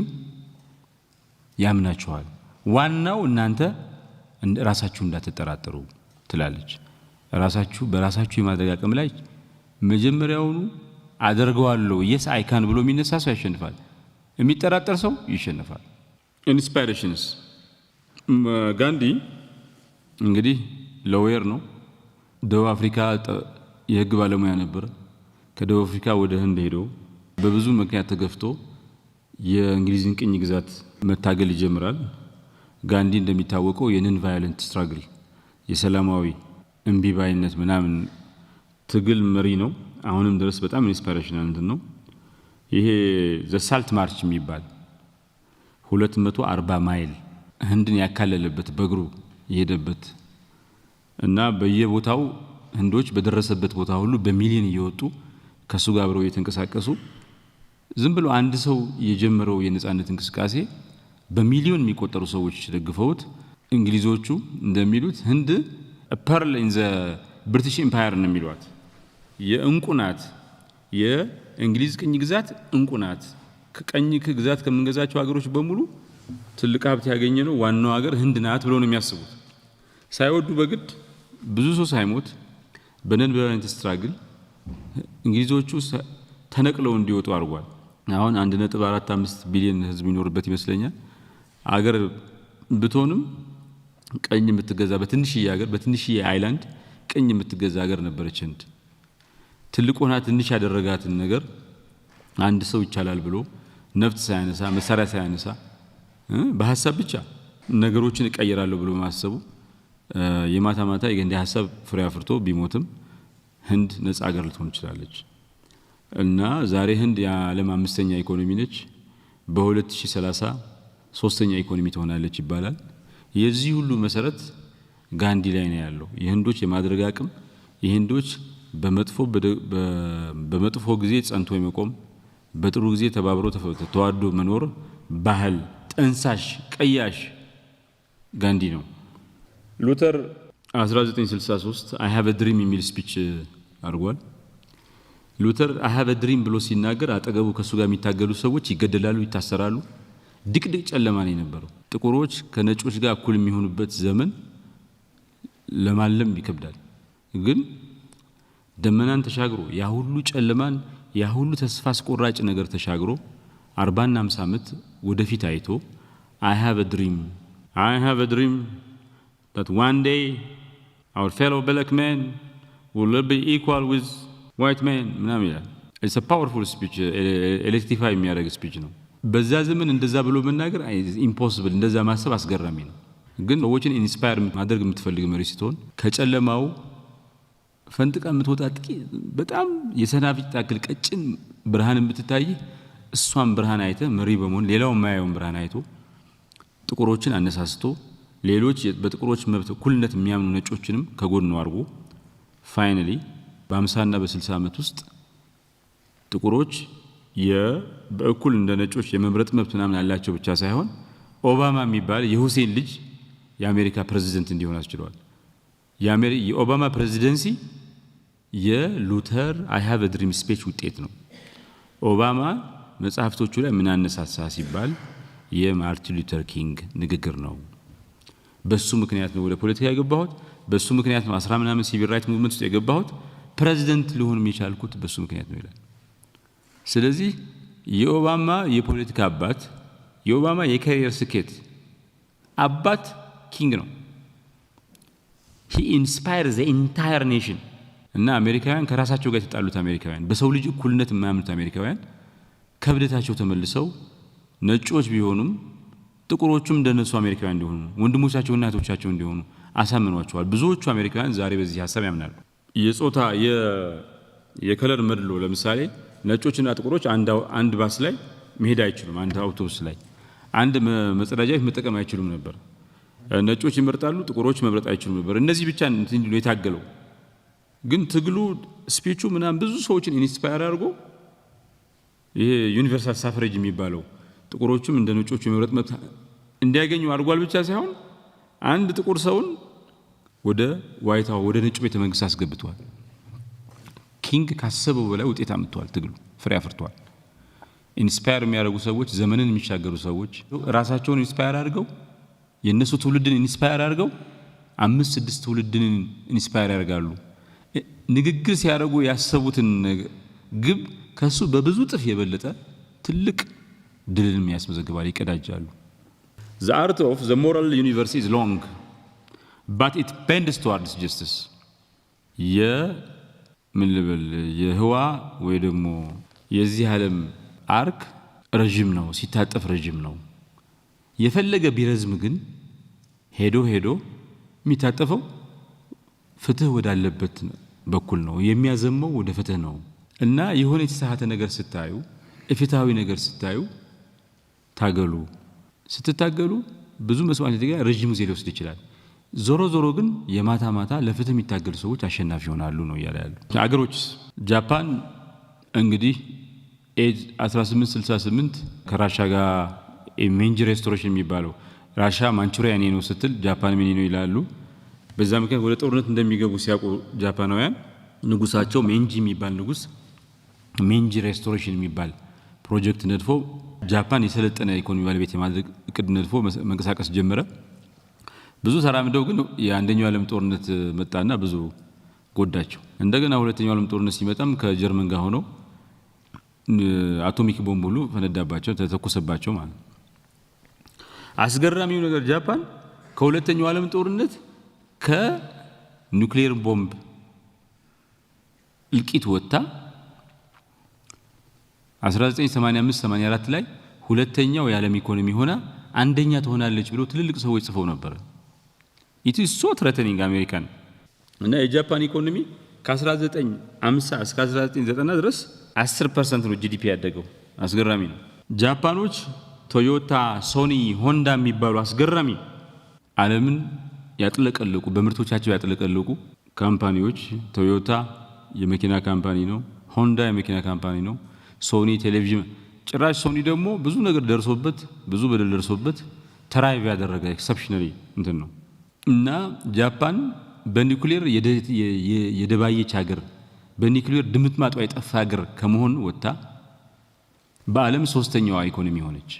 ያምናችኋል። ዋናው እናንተ ራሳችሁ እንዳትጠራጠሩ ትላለች። ራሳችሁ በራሳችሁ የማድረግ አቅም ላይ መጀመሪያውኑ አደርገዋለሁ የስ አይካን ብሎ የሚነሳ ሰው ያሸንፋል፣ የሚጠራጠር ሰው ይሸነፋል። ኢንስፓይሬሽንስ ጋንዲ እንግዲህ ሎየር ነው። ደቡብ አፍሪካ የህግ ባለሙያ ነበር። ከደቡብ አፍሪካ ወደ ህንድ ሄዶ በብዙ ምክንያት ተገፍቶ የእንግሊዝን ቅኝ ግዛት መታገል ይጀምራል። ጋንዲ እንደሚታወቀው የነን ቫዮለንት ስትራግል የሰላማዊ እምቢባይነት ምናምን ትግል መሪ ነው። አሁንም ድረስ በጣም ኢንስፓይሬሽናል ነው። ይሄ ዘ ሳልት ማርች የሚባል 240 ማይል ህንድን ያካለለበት በእግሩ የሄደበት እና በየቦታው ህንዶች በደረሰበት ቦታ ሁሉ በሚሊዮን እየወጡ ከሱ ጋር አብረው እየተንቀሳቀሱ ዝም ብሎ አንድ ሰው የጀመረው የነጻነት እንቅስቃሴ በሚሊዮን የሚቆጠሩ ሰዎች ደግፈውት እንግሊዞቹ እንደሚሉት ህንድ ፐርል ኢን ዘ ብሪቲሽ ኢምፓየር ነው የሚሏት። የእንቁ ናት፣ የእንግሊዝ ቅኝ ግዛት እንቁ ናት። ከቀኝ ግዛት ከምንገዛቸው ሀገሮች በሙሉ ትልቅ ሀብት ያገኘ ነው ዋናው ሀገር ህንድ ናት ብለው ነው የሚያስቡት። ሳይወዱ በግድ ብዙ ሰው ሳይሞት በነን ቫዮለንት ስትራግል እንግሊዞቹ ተነቅለው እንዲወጡ አድርጓል። አሁን 1.45 ቢሊዮን ህዝብ የሚኖርበት ይመስለኛል። አገር ብትሆንም ቀኝ የምትገዛ በትንሽዬ ሀገር በትንሽዬ አይላንድ ቀኝ የምትገዛ ሀገር ነበረች ህንድ። ትልቅ ሆና ትንሽ ያደረጋትን ነገር አንድ ሰው ይቻላል ብሎ ነፍጥ ሳያነሳ መሳሪያ ሳያነሳ በሐሳብ ብቻ ነገሮችን እቀይራለሁ ብሎ ማሰቡ የማታ ማታ የገንደ ሐሳብ ፍሬ አፍርቶ ቢሞትም ህንድ ነፃ ሀገር ልትሆን ትችላለች። እና ዛሬ ህንድ የዓለም 5ኛ ኢኮኖሚ ነች። በ2030 3ኛ ኢኮኖሚ ትሆናለች ይባላል። የዚህ ሁሉ መሰረት ጋንዲ ላይ ነው ያለው። የህንዶች የማድረግ አቅም፣ የህንዶች በመጥፎ ጊዜ ጸንቶ የመቆም በጥሩ ጊዜ ተባብሮ ተዋዶ መኖር ባህል ጠንሳሽ ቀያሽ ጋንዲ ነው። ሉተር 1963 አይ ሃቭ አ ድሪም የሚል ስፒች አድርጓል። ሉተር አይ ሃቭ አ ድሪም ብሎ ሲናገር አጠገቡ ከሱ ጋር የሚታገሉ ሰዎች ይገደላሉ፣ ይታሰራሉ። ድቅድቅ ጨለማ ነው የነበረው። ጥቁሮች ከነጮች ጋር እኩል የሚሆኑበት ዘመን ለማለም ይከብዳል። ግን ደመናን ተሻግሮ ያ ሁሉ ጨለማን ያ ሁሉ ተስፋ አስቆራጭ ነገር ተሻግሮ 40 እና 50 ዓመት ወደፊት አይቶ I have a dream that one day our fellow black men will be equal with white men ምናምን ይላል። It's a powerful speech, electrify የሚያደርግ speech ነው። በዛ ዘመን እንደዛ ብሎ መናገር impossible፣ እንደዛ ማሰብ አስገራሚ ነው። ግን ሰዎችን ኢንስፓየር ማድረግ የምትፈልግ መሪ ስትሆን ከጨለማው ፈንጥቃ የምትወጣ በጣም የሰናፍጭ ታክል ቀጭን ብርሃን የምትታይ እሷን ብርሃን አይተ መሪ በመሆን ሌላው የማያየውን ብርሃን አይቶ ጥቁሮችን አነሳስቶ ሌሎች በጥቁሮች መብት እኩልነት የሚያምኑ ነጮችንም ከጎን ነው አድርጎ ፋይናሊ በ50 እና በ60 ዓመት ውስጥ ጥቁሮች በእኩል እንደ ነጮች የመምረጥ መብት ምናምን ያላቸው ብቻ ሳይሆን ኦባማ የሚባል የሁሴን ልጅ የአሜሪካ ፕሬዚደንት እንዲሆን አስችሏል። የኦባማ ፕሬዚደንሲ የሉተር I have a dream speech ውጤት ነው። ኦባማ መጽሐፍቶቹ ላይ ምን አነሳሳ ሲባል የማርቲን ሉተር ኪንግ ንግግር ነው። በሱ ምክንያት ነው ወደ ፖለቲካ የገባሁት፣ በሱ ምክንያት ነው 10 ምናምን ሲቪል ራይት ሙቭመንት ውስጥ የገባሁት፣ ፕሬዚደንት ልሆን የቻልኩት በሱ ምክንያት ነው ይላል። ስለዚህ የኦባማ የፖለቲካ አባት የኦባማ የካሪየር ስኬት አባት ኪንግ ነው። he inspires the entire nation እና አሜሪካውያን ከራሳቸው ጋር የተጣሉት አሜሪካውያን በሰው ልጅ እኩልነት የማያምኑት አሜሪካውያን ከብደታቸው ተመልሰው ነጮች ቢሆኑም ጥቁሮቹም እንደነሱ አሜሪካውያን እንዲሆኑ ወንድሞቻቸውና እህቶቻቸው እንዲሆኑ አሳምኗቸዋል። ብዙዎቹ አሜሪካውያን ዛሬ በዚህ ሐሳብ ያምናሉ። የጾታ የከለር መድሎ ለምሳሌ ነጮችና ጥቁሮች አንድ ባስ ላይ መሄድ አይችሉም። አንድ አውቶቡስ ላይ አንድ መጸዳጃ ቤት መጠቀም አይችሉም ነበር። ነጮች ይመርጣሉ፣ ጥቁሮች መምረጥ አይችሉም ነበር። እነዚህ ብቻ እንዲሉ የታገለው ግን ትግሉ ስፒቹ ምናምን ብዙ ሰዎችን ኢንስፓየር አድርጎ ይሄ ዩኒቨርሳል ሳፍሬጅ የሚባለው ጥቁሮችም እንደ ነጮቹ የመምረጥ መብት እንዲያገኙ አድርጓል ብቻ ሳይሆን አንድ ጥቁር ሰውን ወደ ዋይት ሃውስ ወደ ነጭ ቤተ መንግስት አስገብቷል። ኪንግ ካሰበው በላይ ውጤት አምጥቷል። ትግሉ ፍሬ አፍርቷል። ኢንስፓየር የሚያደርጉ ሰዎች ዘመንን የሚሻገሩ ሰዎች ራሳቸውን ኢንስፓየር አድርገው የነሱ ትውልድን ኢንስፓየር አድርገው 5-6 ትውልድን ኢንስፓየር ያደርጋሉ። ንግግር ሲያደርጉ ያሰቡትን ግብ ከሱ በብዙ ጥፍ የበለጠ ትልቅ ድልን ያስመዘግባል፣ ይቀዳጃሉ። The art of the moral universe is long, but it bends towards justice. ምን ልበል የህዋ ወይ ደግሞ የዚህ ዓለም አርክ ረጅም ነው፣ ሲታጠፍ ረጅም ነው። የፈለገ ቢረዝም ግን ሄዶ የሚታጠፈው ፍትህ ወዳለበት በኩል ነው፣ የሚያዘመው ወደ ፍትህ ነው። እና የሆነ የተሳሳተ ነገር ስታዩ እፍትሃዊ ነገር ስታዩ ታገሉ። ስትታገሉ ብዙ መስዋዕት ጋር ረጅም ጊዜ ሊወስድ ይችላል። ዞሮ ግን የማታ ለፍትህ የሚታገሉ ሰዎች አሸናፊ ይሆናሉ ነው እያለ ያለው። አገሮች ጃፓን እንግዲህ 1868 ከራሻ ጋር ሜንጂ ሬስቶሬሽን የሚባለው ራሻ ማንቹሪያ ነው ስትል ጃፓን ምን ነው ይላሉ። በዛ ምክንያት ወደ ጦርነት እንደሚገቡ ሲያውቁ ጃፓናውያን ንጉሳቸው ሜንጂ የሚባል ንጉስ ሜንጂ ሬስቶሬሽን የሚባል ፕሮጀክት ነድፎ ጃፓን የሰለጠነ ኢኮኖሚ ባለቤት የማድረግ እቅድ ነድፎ መንቀሳቀስ ጀመረ። ብዙ ተራምደው ግን የአንደኛው ዓለም ጦርነት መጣና ብዙ ጎዳቸው። እንደገና ሁለተኛው ዓለም ጦርነት ሲመጣም ከጀርመን ጋር ሆነው አቶሚክ ቦምብ ሁሉ ፈነዳባቸው፣ ተተኮሰባቸው ማለት። አስገራሚው ነገር ጃፓን ከሁለተኛው ዓለም ጦርነት ከኒውክሌር ቦምብ እልቂት ወጣ 1985-84 ላይ ሁለተኛው የዓለም ኢኮኖሚ ሆና አንደኛ ትሆናለች ብሎ ትልልቅ ሰዎች ጽፈው ነበር። it is so threatening አሜሪካን እና የጃፓን ኢኮኖሚ ከ1950 እስከ 1990 ድረስ 10% ነው ጂዲፒ ያደገው። አስገራሚ ነው። ጃፓኖች ቶዮታ፣ ሶኒ፣ ሆንዳ የሚባሉ አስገራሚ ዓለምን ያጥለቀለቁ በምርቶቻቸው ያጥለቀለቁ ካምፓኒዎች ቶዮታ የመኪና ካምፓኒ ነው፣ ሆንዳ የመኪና ካምፓኒ ነው፣ ሶኒ ቴሌቪዥን። ጭራሽ ሶኒ ደግሞ ብዙ ነገር ደርሶበት ብዙ በደል ደርሶበት ተራይቭ ያደረገ ኤክሰፕሽናሊ እንትን ነው። እና ጃፓን በኒውክሌር የደባየች ሀገር በኒውክሌር ድምጥማጧ የጠፋ ሀገር ከመሆን ወጣ በዓለም ሶስተኛዋ ኢኮኖሚ ሆነች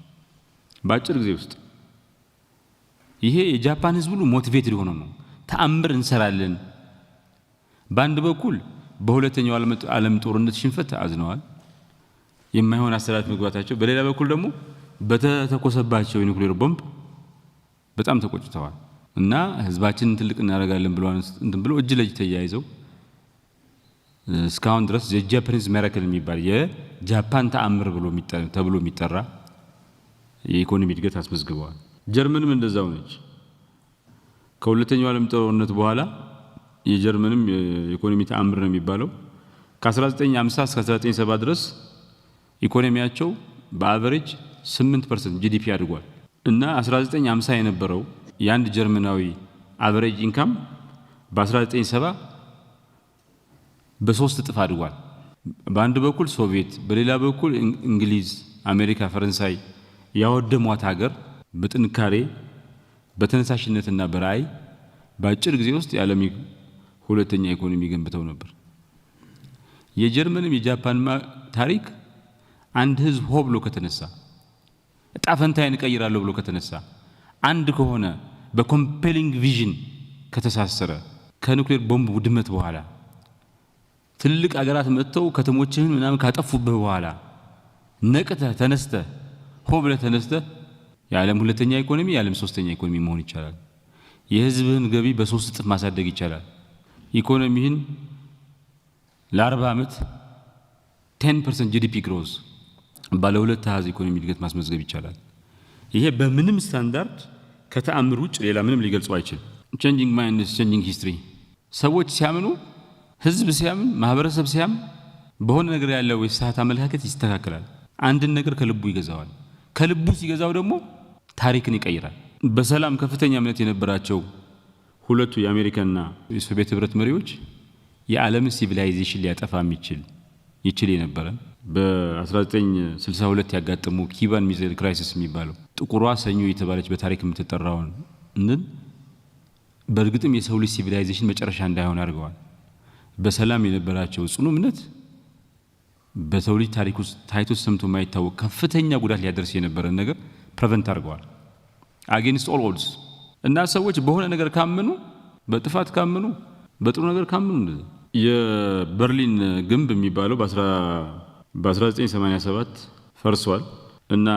በአጭር ጊዜ ውስጥ። ይሄ የጃፓን ህዝብ ሁሉ ሞቲቬትድ ሆኖ ነው ተአምር እንሰራለን። በአንድ በኩል በሁለተኛው ዓለም ጦርነት ሽንፈት አዝነዋል፣ የማይሆን አሰራት መግባታቸው፣ በሌላ በኩል ደግሞ በተተኮሰባቸው የኒውክሌር ቦምብ በጣም ተቆጭተዋል እና ህዝባችንን ትልቅ እናደርጋለን ብሎ እጅ ለእጅ ተያይዘው እስካሁን ድረስ የጃፓኒዝ ሚራክል የሚባል የጃፓን ተአምር ተብሎ የሚጠራ የኢኮኖሚ እድገት አስመዝግበዋል። ጀርመንም እንደዛው ነች። ከሁለተኛው ዓለም ጦርነት በኋላ የጀርመንም የኢኮኖሚ ተአምር ነው የሚባለው ከ1950 እስከ 1970 ድረስ ኢኮኖሚያቸው በአቨሬጅ 8% ጂዲፒ አድጓል እና 1950 የነበረው የአንድ ጀርመናዊ አቨሬጅ ኢንካም በ1970 በ3 እጥፍ አድጓል። በአንድ በኩል ሶቪየት፣ በሌላ በኩል እንግሊዝ፣ አሜሪካ፣ ፈረንሳይ ያወደሟት ሀገር በጥንካሬ በተነሳሽነትና በራዕይ በአጭር ጊዜ ውስጥ የዓለም ሁለተኛ ኢኮኖሚ ገንብተው ነበር። የጀርመንም የጃፓንማ ታሪክ አንድ ህዝብ ሆ ብሎ ከተነሳ እጣ ፈንታዬን እቀይራለሁ ብሎ ከተነሳ አንድ ከሆነ በኮምፔሊንግ ቪዥን ከተሳሰረ ከኒውክሌር ቦምብ ውድመት በኋላ ትልቅ አገራት መጥተው ከተሞችን ምናምን ካጠፉበት በኋላ ነቅተህ ተነስተህ ሆ ብለህ ተነስተህ የዓለም ሁለተኛ ኢኮኖሚ የዓለም ሶስተኛ ኢኮኖሚ መሆን ይቻላል። የህዝብህን ገቢ በ3 እጥፍ ማሳደግ ይቻላል። ኢኮኖሚህን ለ40 ዓመት 10% ጂዲፒ ግሮዝ ባለ ሁለት አሃዝ ኢኮኖሚ እድገት ማስመዝገብ ይቻላል። ይሄ በምንም ስታንዳርድ ከተአምር ውጭ ሌላ ምንም ሊገልጸው አይችልም። ቼንጂንግ ማይንድስ ቼንጂንግ ሂስትሪ። ሰዎች ሲያምኑ፣ ህዝብ ሲያምን፣ ማህበረሰብ ሲያምን በሆነ ነገር ያለው የስህተት አመለካከት ይስተካከላል። አንድን ነገር ከልቡ ይገዛዋል። ከልቡ ሲገዛው ደግሞ ታሪክን ይቀይራል። በሰላም ከፍተኛ እምነት የነበራቸው ሁለቱ የአሜሪካና የሶቪየት ህብረት መሪዎች የዓለምን ሲቪላይዜሽን ሊያጠፋ ይችል የነበረ በ1962 ያጋጠሙ ኪባን ሚሳይል ክራይሲስ የሚባለው ጥቁሯ ሰኞ የተባለች በታሪክ የምትጠራውን በእርግጥም የሰው ልጅ ሲቪላይዜሽን መጨረሻ እንዳይሆን አድርገዋል። በሰላም የነበራቸው ጽኑ እምነት በሰው ልጅ ታሪክ ውስጥ ታይቶ ሰምቶ የማይታወቅ ከፍተኛ ጉዳት ሊያደርስ የነበረን ነገር ፕሪቨንት አድርገዋል አጌንስት ኦል ኦድስ። እና ሰዎች በሆነ ነገር ካመኑ፣ በጥፋት ካመኑ፣ በጥሩ ነገር ካመኑ የበርሊን ግንብ የሚባለው በ1987 ፈርሷል እና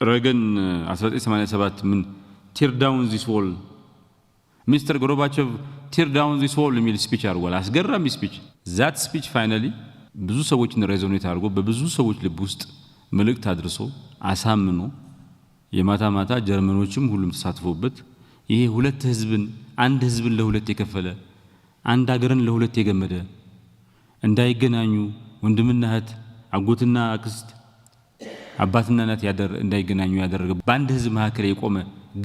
ረገን 1987 ምን ቲር ዳውን ዚስ ዎል ሚስተር ጎርባቾቭ ቲር ዳውን ዚስ ዎል የሚል ስፒች አድርጓል። አስገራሚ ስፒች። ዛት ስፒች ፋይናሊ ብዙ ሰዎችን ሬዞኔት አድርጎ በብዙ ሰዎች ልብ ውስጥ መልእክት አድርሶ አሳምኖ የማታ ማታ ጀርመኖችም ሁሉም ተሳትፎበት ይሄ አንድ ህዝብን ለሁለት የከፈለ አንድ ሀገርን ለሁለት የገመደ እንዳይገናኙ ወንድምና እህት፣ አጎትና አክስት፣ አባትና እናት እንዳይገናኙ ያደረገ በአንድ ህዝብ መካከል የቆመ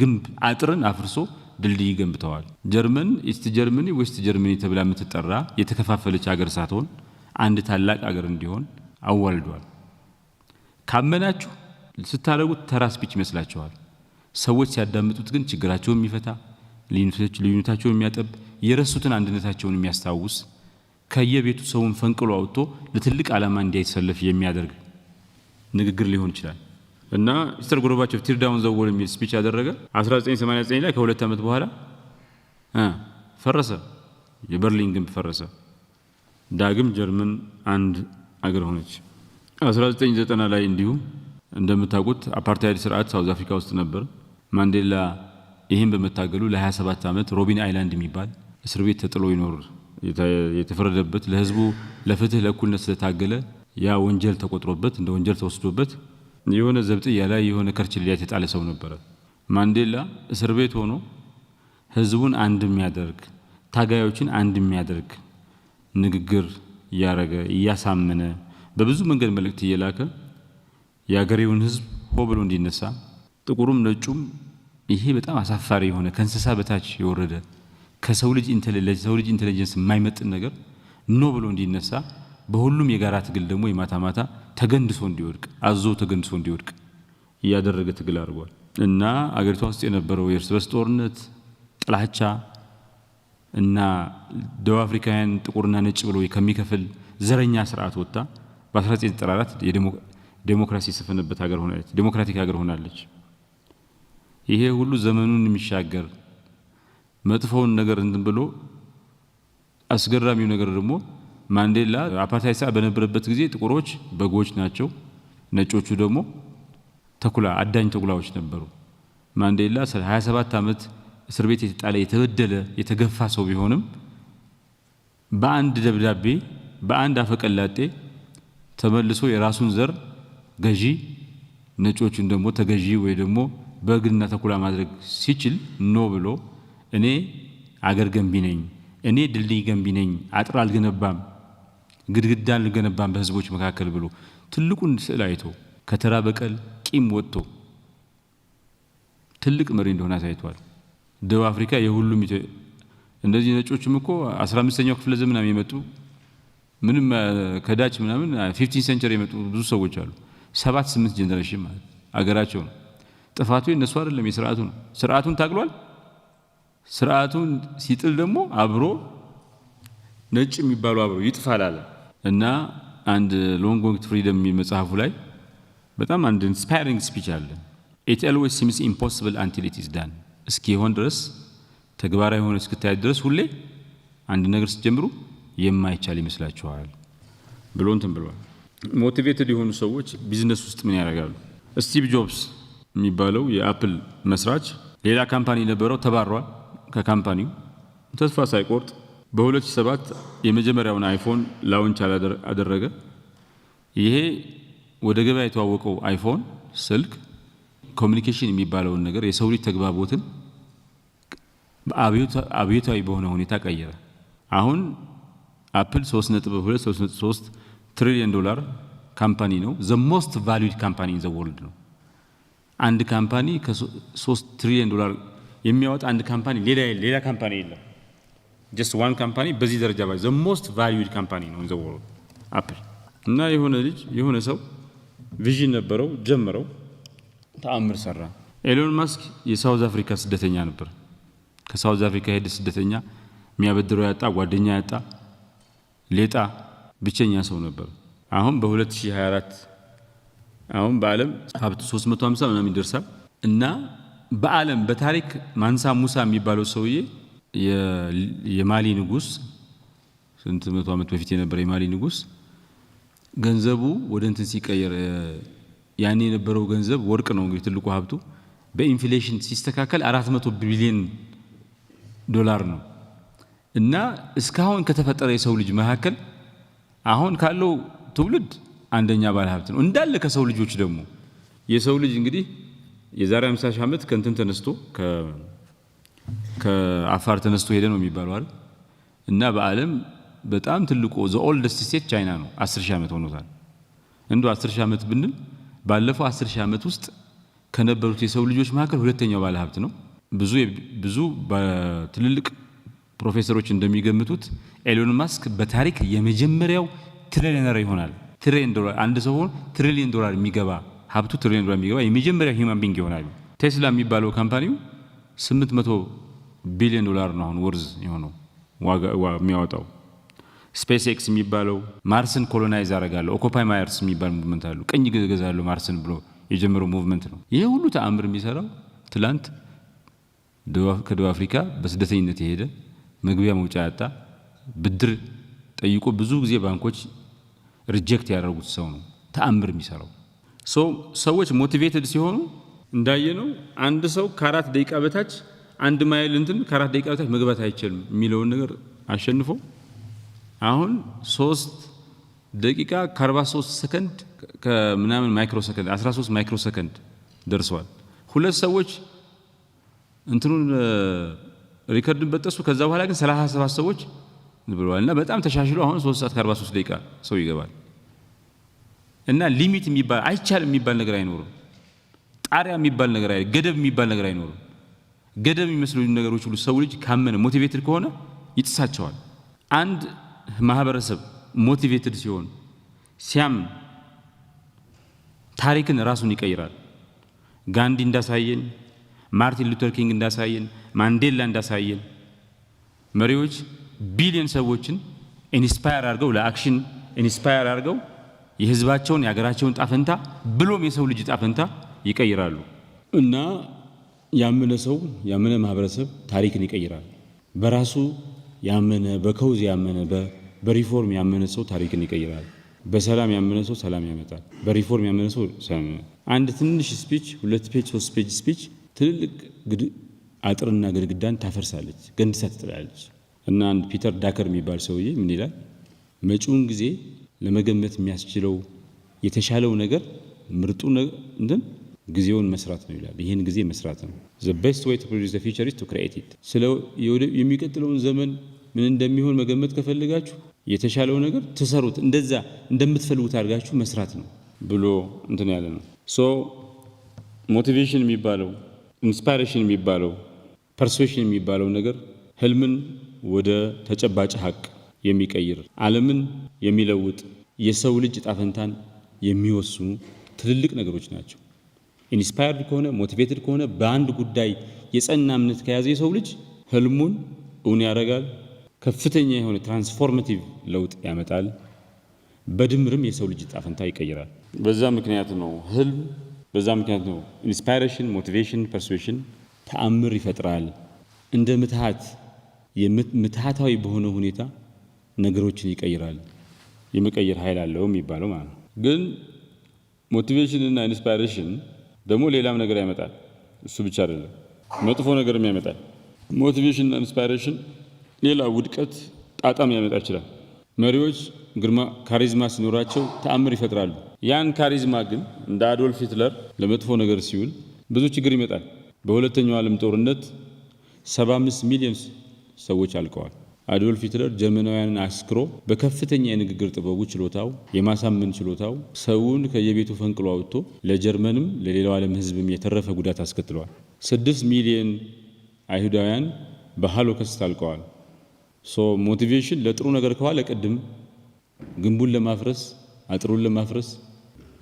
ግንብ አጥርን አፍርሶ ድልድይ ገንብተዋል። ጀርመን ኢስት ጀርመኒ ዌስት ጀርመኒ ተብላ የምትጠራ የተከፋፈለች ሀገር ሳትሆን አንድ ታላቅ ሀገር እንዲሆን አዋልዷል። ካመናችሁ ስታደርጉት ተራ ስፒች ይመስላችኋል። ሰዎች ሲያዳምጡት ግን ችግራቸውን የሚፈታ ልዩነታቸውን የሚያጠብ የረሱትን አንድነታቸውን የሚያስታውስ ከየቤቱ ሰውን ፈንቅሎ አውጥቶ ለትልቅ ዓላማ እንዲያይሰለፍ የሚያደርግ ንግግር ሊሆን ይችላል እና ሚስተር ጎርባቾቭ ቲር ዳውን ዘ ዎል የሚል ስፒች ያደረገ 1989 ላይ ከሁለት ዓመት በኋላ ፈረሰ። የበርሊን ግንብ ፈረሰ። ዳግም ጀርመን አንድ አገር ሆነች። 1990 ላይ እንዲሁ እንደምታውቁት አፓርታይድ ስርዓት ሳውዝ አፍሪካ ውስጥ ነበር። ማንዴላ ይህን በመታገሉ ለ27 ዓመት ሮቢን አይላንድ የሚባል እስር ቤት ተጥሎ ይኖር የተፈረደበት ለህዝቡ ለፍትህ ለእኩልነት ስለታገለ ያ ወንጀል ተቆጥሮበት እንደ ወንጀል ተወስዶበት የሆነ ዘብጥያ ላይ የሆነ ከርችልያት የጣለ ሰው ነበረ። ማንዴላ እስር ቤት ሆኖ ህዝቡን አንድ የሚያደርግ ታጋዮችን አንድ የሚያደርግ ንግግር እያረገ እያሳመነ በብዙ መንገድ መልእክት እየላከ የአገሬውን ህዝብ ሆ ብሎ እንዲነሳ ጥቁሩም ነጩም ይሄ በጣም አሳፋሪ የሆነ ከእንስሳ በታች የወረደ ከሰው ልጅ ኢንተለጀንስ የማይመጥን ነገር ኖ ብሎ እንዲነሳ በሁሉም የጋራ ትግል ደግሞ የማታ ማታ ተገንድሶ እንዲወድቅ እያደረገ ትግል አድርጓል እና አገሪቷ ውስጥ የነበረው የእርስ በርስ ጦርነት፣ ጥላቻ እና ደቡብ አፍሪካውያን ጥቁርና ነጭ ብሎ ከሚከፍል ዘረኛ ስርዓት ወጣ በ1994 ዴሞክራሲ የሰፈነበት ሀገር ሆናለች፣ ዴሞክራቲክ ሀገር ሆናለች። ይሄ ሁሉ ዘመኑን የሚሻገር መጥፎውን ነገር እንትን ብሎ አስገራሚው ነገር ደግሞ ማንዴላ አፓርታይድ በነበረበት ጊዜ ጥቁሮች በጎች ናቸው፣ ነጮቹ ደግሞ ተኩላ አዳኝ ተኩላዎች ነበሩ። ማንዴላ 27 ዓመት እስር ቤት የተጣለ የተበደለ የተገፋ ሰው ቢሆንም በአንድ ደብዳቤ በአንድ አፈቀላጤ ተመልሶ የራሱን ዘር ገዢ ነጮቹን ደግሞ ተገዢ ወይ ደግሞ በግና ተኩላ ማድረግ ሲችል ኖ ብሎ እኔ አገር ገንቢ ነኝ፣ እኔ ድልድይ ገንቢ ነኝ፣ አጥር አልገነባም፣ ግድግዳ አልገነባም በህዝቦች መካከል ብሎ ትልቁን ስዕል አይቶ ከተራ በቀል ቂም ወጥቶ ትልቅ መሪ እንደሆነ ታይቷል። ደቡብ አፍሪካ የሁሉም እንደዚህ ነጮችም እኮ 15ኛው ክፍለ ዘመን የመጡ ምንም ከዳች ምናምን 15 ሴንቸሪ የመጡ ብዙ ሰዎች አሉ። 7-8 ጀነሬሽን ማለት አገራቸው ነው። ጥፋቱ የነሱ አይደለም፣ የሥርዓቱ ነው። ሥርዓቱን ታግሏል። ሥርዓቱን ሲጥል ደግሞ አብሮ ነጭ የሚባሉ አብሮ ይጥፋል አለ እና አንድ ሎንግ ዌይ ቱ ፍሪደም መጽሐፉ ላይ በጣም አንድ ኢንስፓይሪንግ ስፒች አለ። it always seems impossible until it is done እስኪሆን ድረስ ተግባራዊ ሆነ እስክታይ ድረስ ሁሌ አንድ ነገር ስትጀምሩ የማይቻል ይመስላችኋል ብሎ እንትን ብሏል። ሞቲቬትድ የሆኑ ሰዎች ቢዝነስ ውስጥ ምን ያደርጋሉ? ስቲቭ ጆብስ የሚባለው የአፕል መስራች ሌላ ካምፓኒ ነበረው፣ ተባሯል ከካምፓኒው ተስፋ ሳይቆርጥ በ2007 የመጀመሪያውን አይፎን ላውንች አደረገ። ይሄ ወደ ገበያ የተዋወቀው አይፎን ስልክ ኮሚኒኬሽን የሚባለውን ነገር የሰው ልጅ ተግባቦትን አብዮታዊ በሆነ ሁኔታ ቀየረ። አሁን አፕል 3.2-3.3 ትሪሊየን ዶላር ካምፓኒ ነው። ዘ ሞስት ቫሉድ ካምፓኒ ኢን ዘ ወርልድ ነው። አንድ ካምፓኒ ከ3 ትሪሊየን ዶላር የሚያወጣ አንድ ካምፓኒ ሌላ ካምፓኒ የለም። ጀስት ዋን ካምፓኒ በዚህ ደረጃ ባይ ዘ ሞስት ቫሉድ ካምፓኒ ነው ኢን ዘ ወርልድ አፕል። እና የሆነ ሰው ቪዥን ነበረው፣ ጀመረው፣ ተአምር ሰራ። ኤሎን ማስክ የሳውዝ አፍሪካ ስደተኛ ነበር። ከሳውዝ አፍሪካ ሄደ ስደተኛ፣ የሚያበድረው ያጣ፣ ጓደኛ ያጣ፣ ሌጣ ብቸኛ ሰው ነበር። አሁን በ2024 አሁን በዓለም ሀብቱ 350 ምናምን ይደርሳል። እና በዓለም በታሪክ ማንሳ ሙሳ የሚባለው ሰውዬ የማሊ ንጉስ ስንት መቶ ዓመት በፊት የነበረ የማሊ ንጉስ ገንዘቡ ወደ እንትን ሲቀየር ያኔ የነበረው ገንዘብ ወርቅ ነው እንግዲህ ትልቁ ሀብቱ በኢንፍሌሽን ሲስተካከል 400 ቢሊዮን ዶላር ነው። እና እስካሁን ከተፈጠረ የሰው ልጅ መካከል አሁን ካለው ትውልድ አንደኛ ባለ ሀብት ነው እንዳለ ከሰው ልጆች ደግሞ የሰው ልጅ እንግዲህ የዛሬ 50 ዓመት ከእንትን ተነስቶ ከአፋር ተነስቶ ሄደ ነው የሚባለው አይደል? እና በዓለም በጣም ትልቁ ዘ ኦልደስት ስቴት ቻይና ነው። 10 ዓመት ሆኖታል። እንደው 10 ዓመት ብንል ባለፈው 10 ዓመት ውስጥ ከነበሩት የሰው ልጆች መካከል ሁለተኛው ባለ ሀብት ነው። ብዙ ትልልቅ ፕሮፌሰሮች እንደሚገምቱት ኤሎን ማስክ በታሪክ የመጀመሪያው ትሪሊየነር ይሆናል። ትሪሊየን ዶላር አንድ ሰው ሆኖ ትሪሊየን ዶላር የሚገባ ሀብቱ ትሪሊየን ዶላር የሚገባ የመጀመሪያው ሂውማን ቢንግ ይሆናል። ቴስላ የሚባለው ካምፓኒው 800 ቢሊዮን ዶላር ነው አሁን ወርዝ የሆነው ዋጋ የሚያወጣው። ስፔስ ኤክስ የሚባለው ማርስን ኮሎናይዝ አደርጋለሁ ኦኩፓይ ማየርስ የሚባል ሙቭመንት አለው ቀኝ ገዛለሁ ማርስን ብሎ የጀመረው ሙቭመንት ነው። ይሄ ሁሉ ተአምር የሚሰራው ትላንት ከደቡብ አፍሪካ በስደተኝነት የሄደ መግቢያ መውጫ ያጣ ብድር ጠይቆ ብዙ ጊዜ ባንኮች ሪጀክት ያደረጉት ሰው ነው ተአምር የሚሰራው። ሰዎች ሞቲቬትድ ሲሆኑ እንዳየነው አንድ ሰው ከ4 ደቂቃ በታች አንድ ማይል እንትን ከ4 ደቂቃ በታች መግባት አይችልም የሚለውን ነገር አሸንፎ አሁን 3 ደቂቃ ከ43 ሰከንድ ከምናምን ማይክሮ ሰከንድ 13 ማይክሮ ሰከንድ ደርሰዋል። ሁለት ሰዎች እንትኑን ሪከርድን በጠሱ። ከዛ በኋላ ግን 37 ሰዎች ብለዋልና በጣም ተሻሽሎ አሁን 3 ሰዓት ከ43 ደቂቃ ሰው ይገባል። እና ሊሚት የሚባል አይቻልም የሚባል ነገር አይኖርም። ጣሪያ የሚባል ነገር ገደብ የሚባል ነገር አይኖርም። ገደብ የሚመስሉ ነገሮች ሁሉ ሰው ልጅ ካመነ ሞቲቬትድ ከሆነ ይጥሳቸዋል። አንድ ማህበረሰብ ሞቲቬትድ ሲሆን ሲያምን ታሪክን ራሱን ይቀይራል። ጋንዲ እንዳሳየን፣ ማርቲን ሉተር ኪንግ እንዳሳየን፣ ማንዴላ እንዳሳየን መሪዎች ቢሊዮን ሰዎችን ኢንስፓየር አድርገው ለአክሽን ኢንስፓየር አድርገው የህዝባቸውን የሀገራቸውን ጣፈንታ ብሎም የሰው ልጅ ጣፈንታ ይቀይራሉ። እና ያመነ ሰው ያመነ ማህበረሰብ ታሪክን ይቀይራል። በራሱ ያመነ በከውዝ ያመነ በሪፎርም ያመነ ሰው ታሪክን ይቀይራል። በሰላም ያመነ ሰው ሰላም ያመጣል። በሪፎርም ያመነ ሰው ሰላም ያመጣል። አንድ ትንሽ ስፒች 2 ፔጅ 3 ፔጅ ስፒች ትልልቅ አጥርና ግድግዳን ታፈርሳለች፣ ገንድሳ ትጥላለች። እና አንድ ፒተር ዳከር የሚባል ሰውዬ ምን ይላል? መጪውን ጊዜ ለመገመት የሚያስችለው የተሻለው ነገር ምርጡ እንትን ጊዜውን መስራት ነው ይላል። ይህን ጊዜ መስራት ነው። the best way to produce the future is to create it። ስለ የሚቀጥለውን ዘመን ምን እንደሚሆን መገመት ከፈልጋችሁ የተሻለው ነገር ተሰሩት፣ እንደዛ እንደምትፈልጉት አድርጋችሁ መስራት ነው ብሎ እንትን ያለ ነው። ሶ ሞቲቬሽን የሚባለው ኢንስፓይሬሽን የሚባለው ፐርሱዌሽን የሚባለው ነገር ህልምን ወደ ተጨባጭ ሀቅ የሚቀይር ዓለምን የሚለውጥ የሰው ልጅ ዕጣ ፈንታን የሚወስኑ ትልልቅ ነገሮች ናቸው። ኢንስፓየርድ ከሆነ ሞቲቬትድ ከሆነ በአንድ ጉዳይ የጸና እምነት ከያዘ የሰው ልጅ ህልሙን እውን ያደርጋል። ከፍተኛ የሆነ ትራንስፎርማቲቭ ለውጥ ያመጣል። በድምርም የሰው ልጅ ዕጣ ፈንታ ይቀይራል። በዛ ምክንያት ነው ህልም፣ በዛ ምክንያት ነው ኢንስፓይሬሽን፣ ሞቲቬሽን፣ ፐርሱዌሽን ተአምር ይፈጥራል። እንደ ምትሃታዊ በሆነ ሁኔታ ነገሮችን ይቀይራል። የመቀየር ኃይል አለው የሚባለው ማለት ነው። ግን ሞቲቬሽን እና ኢንስፓይሬሽን ደግሞ ሌላም ነገር ያመጣል። እሱ ብቻ አይደለም፣ መጥፎ ነገርም ያመጣል። ሞቲቬሽን እና ኢንስፓይሬሽን ሌላ ውድቀት፣ ጣጣም ያመጣ ይችላል። መሪዎች ግርማ ካሪዝማ ሲኖራቸው ተአምር ይፈጥራሉ። ያን ካሪዝማ ግን እንደ አዶልፍ ሂትለር ለመጥፎ ነገር ሲውል ብዙ ችግር ይመጣል። በሁለተኛው ዓለም ጦርነት 75 ሚሊዮን ሰዎች አልቀዋል። አዶልፍ ሂትለር ጀርመናውያንን አስክሮ በከፍተኛ የንግግር ጥበቡ ችሎታው፣ የማሳመን ችሎታው ሰውን ከየቤቱ ፈንቅሎ አውጥቶ ለጀርመንም ለሌላው ዓለም ሕዝብም የተረፈ ጉዳት አስከትለዋል። 6 ሚሊዮን አይሁዳውያን በሃሎኮስት አልቀዋል። ሞቲቬሽን ለጥሩ ነገር ከዋለ ቅድም ግንቡን ለማፍረስ አጥሩን ለማፍረስ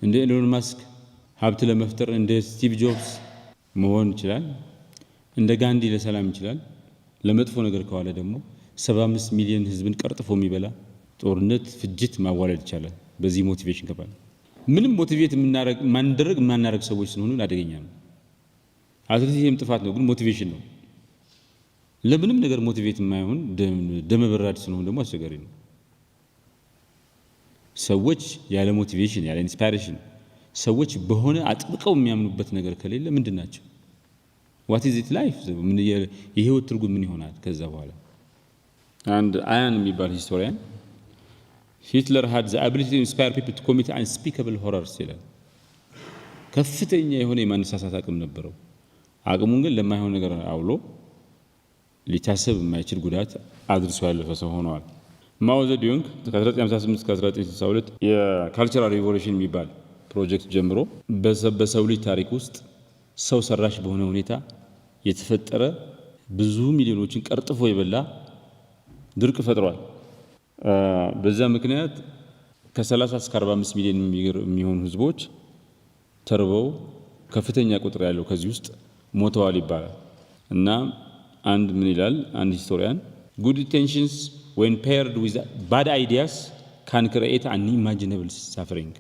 እንደ ኤሎን ማስክ ሀብት ለመፍጠር እንደ ስቲቭ ጆብስ መሆን ይችላል። እንደ ጋንዲ ለሰላም ይችላል። ለመጥፎ ነገር ከዋለ ደግሞ 75 ሚሊዮን ህዝብን ቀርጥፎ የሚበላ ጦርነት፣ ፍጅት ማዋለድ ይቻላል። በዚህ ሞቲቬሽን ከባለ ምንም ሞቲቬት የማናደርግ ሰዎች ስለሆኑ አደገኛ ነው። አትሊስት ጥፋት ነው፣ ግን ሞቲቬሽን ነው። ለምንም ነገር ሞቲቬት የማይሆን ደመ በራድ ስለሆነ ደግሞ አስቸጋሪ ነው። ሰዎች ያለ ሞቲቬሽን ያለ ኢንስፓይሬሽን ሰዎች በሆነ አጥብቀው የሚያምኑበት ነገር ከሌለ ምንድን ናቸው? ዋት ኢዝ ኢት ላይፍ? የህይወት ትርጉም ምን ይሆናል ከዛ በኋላ? አንድ አያን የሚባል ሂስቶሪያን ሂትለር had the ability to inspire people to commit unspeakable horrors ይላል። ከፍተኛ የሆነ የማነሳሳት አቅም ነበረው። አቅሙን ግን ለማይሆን ነገር አውሎ ሊታሰብ የማይችል ጉዳት አድርሶ ያለፈ ሰው ሆነዋል። ማኦ ዘዲዮንግ ከ1958 እስከ 1962 የካልቸራል ሪቮሉሽን የሚባል ፕሮጀክት ጀምሮ በሰው ልጅ ታሪክ ውስጥ ሰው ሰራሽ በሆነ ሁኔታ የተፈጠረ ብዙ ሚሊዮኖችን ቀርጥፎ የበላ ድርቅ ፈጥሯል። በዛ ምክንያት ከ30 እስከ 45 ሚሊዮን የሚሆኑ ህዝቦች ተርበው ከፍተኛ ቁጥር ያለው ከዚህ ውስጥ ሞተዋል ይባላል። እና አንድ ምን ይላል አንድ ሂስቶሪያን good intentions when paired with bad ideas can create unimaginable suffering።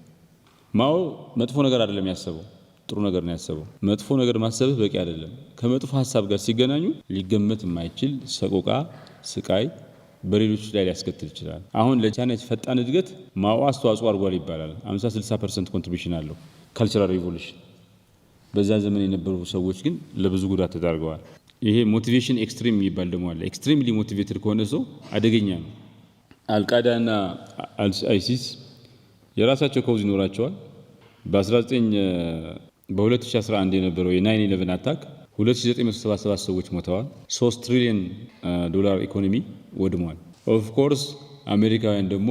ማኦ መጥፎ ነገር አይደለም ያሰበው፣ ጥሩ ነገር ነው ያሰበው። መጥፎ ነገር ማሰብህ በቂ አይደለም። ከመጥፎ ሀሳብ ጋር ሲገናኙ ሊገመት የማይችል ሰቆቃ፣ ስቃይ በሌሎች ላይ ሊያስከትል ይችላል። አሁን ለቻይና ፈጣን እድገት ማኦ አስተዋጽኦ አድርጓል ይባላል። 50-60% ኮንትሪቢዩሽን አለው ካልቸራል ሪቮሉሽን። በዛ ዘመን የነበሩ ሰዎች ግን ለብዙ ጉዳት ተዳርገዋል። ይሄ ሞቲቬሽን ኤክስትሪም የሚባል ደግሞ አለ። ኤክስትሪምሊ ሞቲቬትድ ከሆነ ሰው አደገኛ ነው። አልቃይዳ እና አይሲስ የራሳቸው ኮዝ ይኖራቸዋል። በ2011 የነበረው የ9/11 አታክ 2977 ሰዎች ሞተዋል። 3 ትሪሊዮን ዶላር ኢኮኖሚ ወድሟል። ኦፍ ኮርስ አሜሪካውያን ደግሞ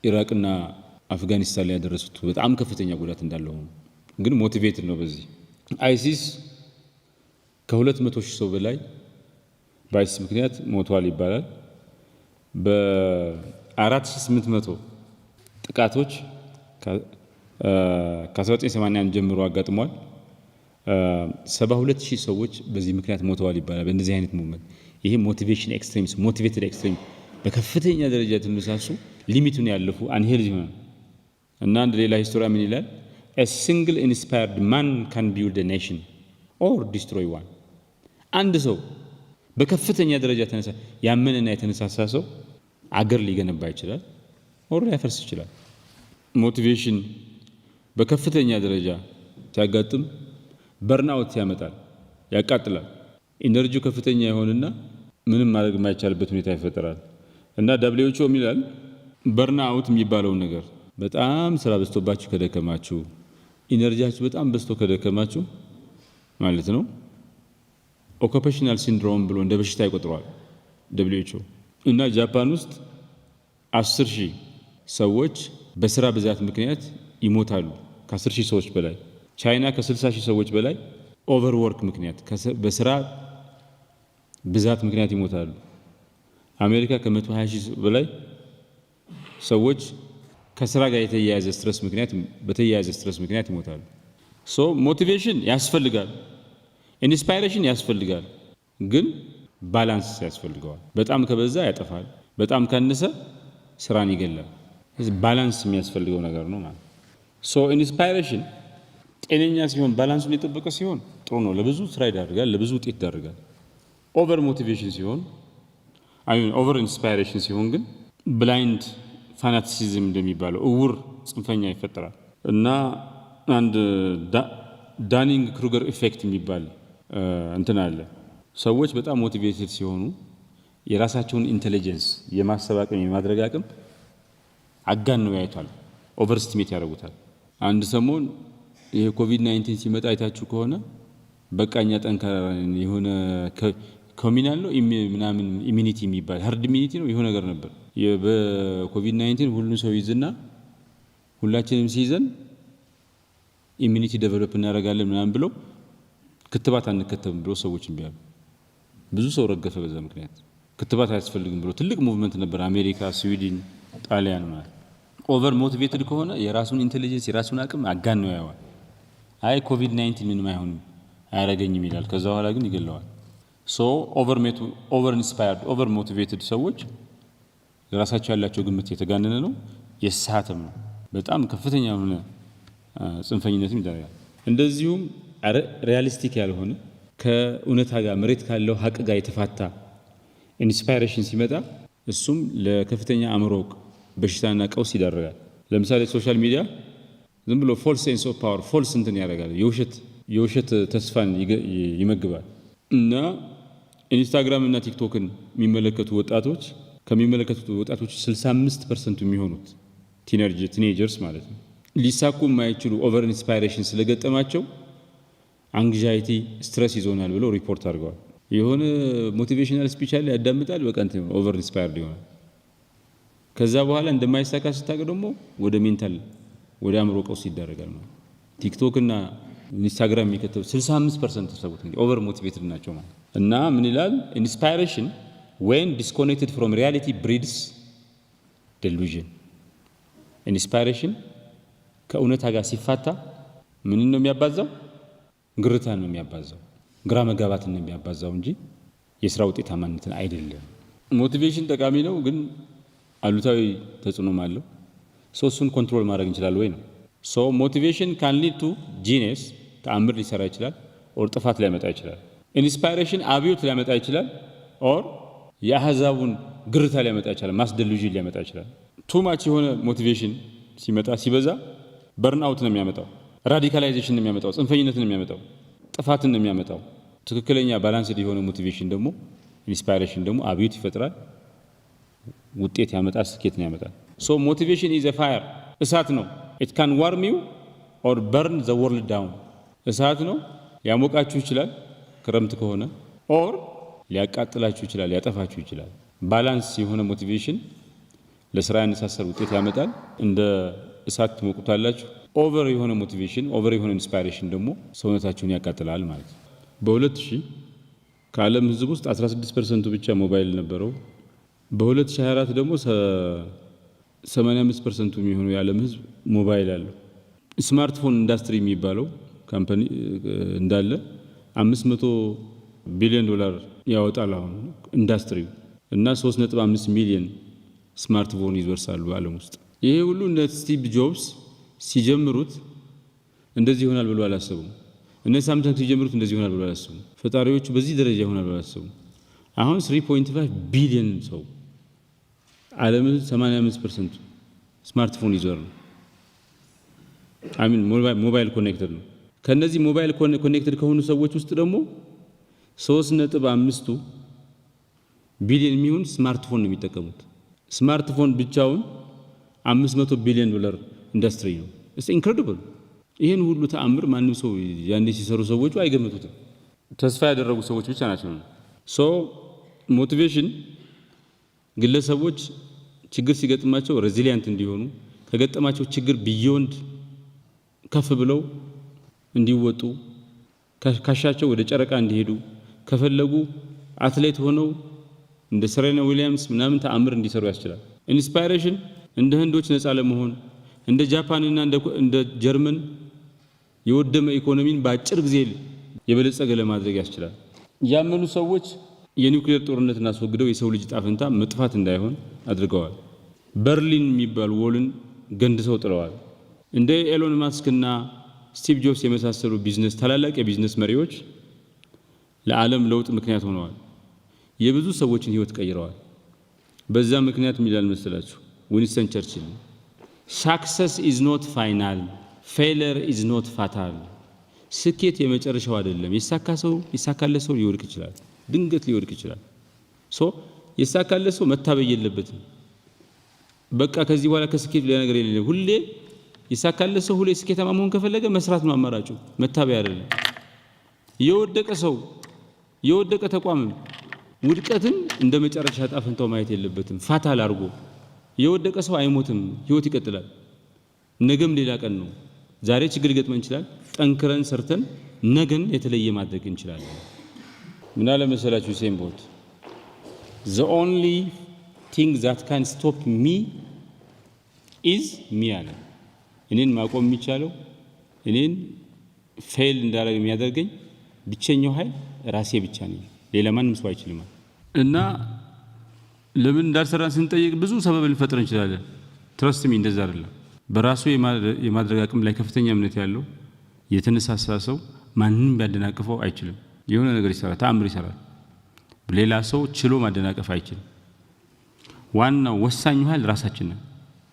ኢራቅና አፍጋኒስታን ላይ ያደረሱት በጣም ከፍተኛ ጉዳት እንዳለው ነው። ግን ሞቲቬትድ ነው። በዚህ አይሲስ ከ200,000 ሰው በላይ በአይሲስ ምክንያት ሞተዋል ይባላል። በ4800 ጥቃቶች ከ1981 ጀምሮ አጋጥሟል። 72,000 ሰዎች በዚህ ምክንያት ሞተዋል ይባላል። በእንደዚህ አይነት ሙቭመንት ይሄ ሞቲቬሽን ኤክስትሪምስ ሞቲቬትድ ኤክስትሪም በከፍተኛ ደረጃ የተነሳሱ ሊሚቱን ያለፉ አንሄልዝ ይሆናል። እና አንድ ሌላ ሂስቶሪያ ምን ይላል? a single inspired man can build a nation or destroy one። አንድ ሰው በከፍተኛ ደረጃ ተነሳ ያመነና የተነሳሳ ሰው አገር ሊገነባ ይችላል፣ ወር ሊያፈርስ ይችላል። ሞቲቬሽን በከፍተኛ ደረጃ ሲያጋጥም በርናውት ያመጣል፣ ያቃጥላል። ኢነርጂው ከፍተኛ ይሆንና ምንም ማድረግ የማይቻልበት ሁኔታ ይፈጠራል። እና WHO ይላል በርናውት የሚባለውን ነገር በጣም ስራ በዝቶባችሁ ከደከማችሁ፣ ኢነርጂያችሁ በጣም በዝቶ ከደከማችሁ ማለት ነው ኦኩፔሽናል ሲንድሮም ብሎ እንደ በሽታ ይቆጥረዋል WHO። እና ጃፓን ውስጥ 10,000 ሰዎች በስራ ብዛት ምክንያት ይሞታሉ፣ ከ10,000 ሰዎች በላይ። ቻይና ከ60,000 ሰዎች በላይ ኦቨርወርክ ምክንያት በስራ ብዛት ምክንያት ይሞታሉ። አሜሪካ ከ120,000 በላይ ሰዎች ከስራ ጋር የተያያዘ ስትረስ ምክንያት ይሞታሉ። ሶ ሞቲቬሽን ያስፈልጋል፣ ኢንስፓይሬሽን ያስፈልጋል፣ ግን ባላንስ ያስፈልገዋል። በጣም ከበዛ ያጠፋል፣ በጣም ካነሰ ስራን ይገላል። ባላንስ የሚያስፈልገው ነገር ነው ማለት። ሶ ኢንስፓይሬሽን ጤነኛ ሲሆን ባላንሱን የጠበቀ ሲሆን ጥሩ ነው፣ ለብዙ ስራ ይዳርጋል፣ ለብዙ ውጤት ይዳርጋል። ኦቨር ሞቲቬሽን ሲሆን ኦቨር ኢንስፓይሬሽን ሲሆን ግን ብላይንድ ፋናቲሲዝም እንደሚባለው እውር ጽንፈኛ ይፈጠራል። እና አንድ ዳኒንግ ክሩገር ኢፌክት የሚባል እንትን አለ። ሰዎች በጣም ሞቲቬትድ ሲሆኑ የራሳቸውን ኢንቴሊጀንስ የማሰብ አቅም የማድረግ አቅም አጋነው ያዩታል፣ ኦቨር ስቲሜት ያደርጉታል። አንድ ሰሞን ይሄ ኮቪድ-19 ሲመጣ አይታችሁ ከሆነ በቃኛ ጠንካራ የሆነ ኮሚናል ነው ምናምን ኢሚኒቲ የሚባል ሀርድ ኢሚኒቲ ነው የሆነ ነገር ነበር። በኮቪድ-19 ሁሉን ሰው ይዝና ሁላችንም ሲይዘን ኢሚኒቲ ዴቨሎፕ እናደርጋለን ምናምን ብለው ክትባት አንከተብም ብሎ ሰዎች እምቢ አሉ። ብዙ ሰው ረገፈ በዛ ምክንያት። ክትባት አያስፈልግም ብሎ ትልቅ ሙቭመንት ነበር፣ አሜሪካ፣ ስዊድን፣ ጣሊያን ማለት። ኦቨር ሞቲቬትድ ከሆነ የራሱን ኢንቴሊጀንስ የራሱን አቅም አጋነው ያየዋል። አይ ኮቪድ-19 ምንም አይሆንም አያረገኝም ይላል። ከዛ በኋላ ግን ይገለዋል። ሶ ኦቨር ኢንስፓየርድ ኦቨር ሞቲቬትድ ሰዎች ለራሳቸው ያላቸው ግምት የተጋነነ ነው፣ የሳተም ነው። በጣም ከፍተኛ የሆነ ጽንፈኝነትም ይደረጋል። እንደዚሁም ሪያሊስቲክ ያልሆነ ከእውነታ ጋር መሬት ካለው ሀቅ ጋር የተፋታ ኢንስፓይሬሽን ሲመጣ እሱም ለከፍተኛ አእምሮ በሽታና ቀውስ ይዳረጋል። ለምሳሌ ሶሻል ሚዲያ ዝም ብሎ ፎልስ ሴንስ ኦፍ ፓወር ፎልስ እንትን ያደርጋል፣ የውሸት ተስፋን ይመግባል። እና ኢንስታግራም እና ቲክቶክን የሚመለከቱ ወጣቶች ከሚመለከቱት ወጣቶች 65% የሚሆኑት ቲኔጀርስ ማለት ነው ሊሳኩ የማይችሉ ኦቨር ኢንስፓይሬሽን ስለገጠማቸው አንግዛይቲ ስትረስ ይዞናል ብለው ሪፖርት አድርገዋል። የሆነ ሞቲቬሽናል ስፒች አለ ያዳምጣል፣ በቃ እንትን ኦቨር ኢንስፓየርድ ይሆናል። ከዛ በኋላ እንደማይሳካ ስታውቅ ደግሞ ወደ ሜንታል ወደ አእምሮ ቀውስ ይዳረጋል ማለት። ቲክቶክ እና ኢንስታግራም የሚከተሉ 65% ሰዎች እንግዲህ ኦቨር ሞቲቬትድ ናቸው ማለት። እና ምን ይላል ኢንስፓይሬሽን when disconnected from reality breeds delusion። ኢንስፓይሬሽን ከእውነታ ጋር ሲፋታ ምን ነው የሚያባዛው? ግርታን ነው የሚያባዛው፣ ግራ መጋባትን ነው የሚያባዛው እንጂ የስራ ውጤታማነትን አይደለም። ሞቲቬሽን ጠቃሚ ነው፣ ግን አሉታዊ ተጽዕኖም አለው። እሱን ኮንትሮል ማድረግ እንችላለን ወይ ነው። ሶ ሞቲቬሽን ካን ሊድ ቱ ጂኒየስ፣ ተአምር ሊሰራ ይችላል፣ ኦር ጥፋት ሊያመጣ ይችላል። ኢንስፓይሬሽን አብዮት ሊያመጣ ይችላል፣ ኦር የአህዛቡን ግርታ ሊያመጣ ይችላል፣ ማስ ዴሉዥን ሊያመጣ ይችላል። ቱማች የሆነ ሞቲቬሽን ሲመጣ ሲበዛ በርንአውት ነው የሚያመጣው፣ ራዲካላይዜሽን ነው የሚያመጣው፣ ጽንፈኝነትን ነው የሚያመጣው፣ ጥፋትን ነው የሚያመጣው። ትክክለኛ ባላንስድ የሆነ ሞቲቬሽን ደግሞ ኢንስፓይሬሽን ደግሞ አብዮት ይፈጥራል፣ ውጤት ያመጣል፣ ስኬትን ያመጣል። ሶ ሞቲቬሽን ኢዝ ኤ ፋየር፣ እሳት ነው። ኢት ካን ዋርም ዩ ኦር በርን ዘ ወርልድ ዳውን። እሳት ነው፣ ሊያሞቃችሁ ይችላል ክረምት ከሆነ፣ ኦር ሊያቃጥላችሁ ይችላል፣ ሊያጠፋችሁ ይችላል። ባላንስ የሆነ ሞቲቬሽን ለስራ ያነሳሳል፣ ውጤት ያመጣል፣ እንደ እሳት ትሞቁታላችሁ። ኦቨር የሆነ ሞቲቬሽን ኦቨር የሆነ ኢንስፓይሬሽን ደግሞ ሰውነታችሁን ያቃጥላል ማለት ነው። በ2000 ከዓለም ሕዝብ ውስጥ 16% ብቻ ሞባይል ነበረው። በ2024 ደግሞ 85% የሚሆነው የዓለም ሕዝብ ሞባይል አለው። ስማርትፎን ኢንዱስትሪ የሚባለው ካምፓኒ እንዳለ $500 ቢሊዮን ያወጣል አሁን ኢንዱስትሪው እና 3.5 ሚሊዮን ስማርትፎን ይወርሳሉ በዓለም ውስጥ። ይሄ ሁሉ እነ ስቲቭ ጆብስ ሲጀምሩት እንደዚህ ይሆናል ብሎ አላሰቡም። እነ ሳምሰንግ ሲጀምሩት እንደዚህ ይሆናል ብሎ አላሰቡም። ፈጣሪዎቹ በዚህ ደረጃ ይሆናል ብሎ አላሰቡም። አሁን 3.5 ቢሊዮን ሰው ዓለም 85% ስማርትፎን ይዞር ነው። ሞባይል ኮኔክትድ ነው። ከነዚህ ሞባይል ኮኔክትድ ከሆኑ ሰዎች ውስጥ ደግሞ 3.5 ቢሊዮን የሚሆን ስማርትፎን ነው የሚጠቀሙት። ስማርትፎን ብቻውን $500 ቢሊዮን ኢንዱስትሪ ነው። ኢትስ ኢንክሬዲብል። ይሄን ሁሉ ተአምር ማንም ሰው ያንዴ ሲሰሩ ሰዎች አይገመቱትም። ተስፋ ያደረጉ ሰዎች ብቻ ናቸው። ሶ ሞቲቬሽን ግለሰቦች ችግር ሲገጥማቸው ሬዚሊየንት እንዲሆኑ ከገጠማቸው ችግር ቢዮንድ ከፍ ብለው እንዲወጡ ካሻቸው ወደ ጨረቃ እንዲሄዱ ከፈለጉ አትሌት ሆነው እንደ ሰሬና ዊሊያምስ ምናምን ተአምር እንዲሰሩ ያስችላል። ኢንስፓይሬሽን እንደ ህንዶች ነፃ ለመሆን እንደ ጃፓንና እንደ ጀርመን የወደመ ኢኮኖሚን በአጭር ጊዜ የበለጸገ ለማድረግ ያስችላል። ያመኑ ሰዎች የኒውክሌር ጦርነትን አስወግደው የሰው ልጅ ጣፈንታ መጥፋት እንዳይሆን አድርገዋል። በርሊን የሚባል ወልን ገንድሰው ጥለዋል። እንደ ኤሎን ማስክና ስቲቭ ጆብስ የመሳሰሉ ታላላቅ የቢዝነስ መሪዎች ለዓለም ለውጥ ምክንያት ሆነዋል። የብዙ ሰዎችን ህይወት ቀይረዋል። በዛ ምክንያት የሚላል መሰላችሁ ዊንስተን ቸርችል ሳክሰስ ኢዝ ኖት ፋይናል ፌለር ኢዝ ኖት ፋታል። ስኬት የመጨረሻው አይደለም። የሳካለ ሰው ሊወድቅ ይችላል፣ ድንገት ሊወድቅ ይችላል። የሳካለ ሰው መታበይ የለበትም። በቃ ከዚህ በኋላ ከስኬት ሌላ ነገር የለም። ሁሌ የሳካለ ሰው ሁሌ ስኬታማ መሆን ከፈለገ መስራት ነው አማራጩ፣ መታበይ አይደለም። የወደቀ ተቋምም ውድቀትን እንደ መጨረሻ ጣፈንታው ማየት የለበትም። ፋታል አድርጎ የወደቀ ሰው አይሞትም፣ ህይወት ይቀጥላል። ነገም ሌላ ቀን ነው። ዛሬ ችግር ሊገጥመን ይችላል። ጠንክረን ሰርተን ነገን የተለየ ማድረግ እንችላለን። ምን አለ መሰላችሁ ዩሴን ቦልት the only thing that can stop me is me አለ። እኔን ማቆም የሚቻለው እኔን ፌል እንዳደረግ የሚያደርገኝ ብቸኛው ኃይል ራሴ ብቻ ነኝ፣ ሌላ ማንም ሰው አይችልም። እና ለምን እንዳልሰራን ስንጠይቅ ብዙ ሰበብ ልንፈጥር እንችላለን። ትረስት ሚ እንደዛ አይደለም። በራሱ የማድረግ አቅም ላይ ከፍተኛ እምነት ያለው የተነሳሳ ሰው ማንንም ቢያደናቅፈው አይችልም። የሆነ ነገር ይሰራል፣ ተአምር ይሰራል። ሌላ ሰው ችሎ ማደናቀፍ አይችልም። ዋናው ወሳኙ ኃይል ራሳችን ነው።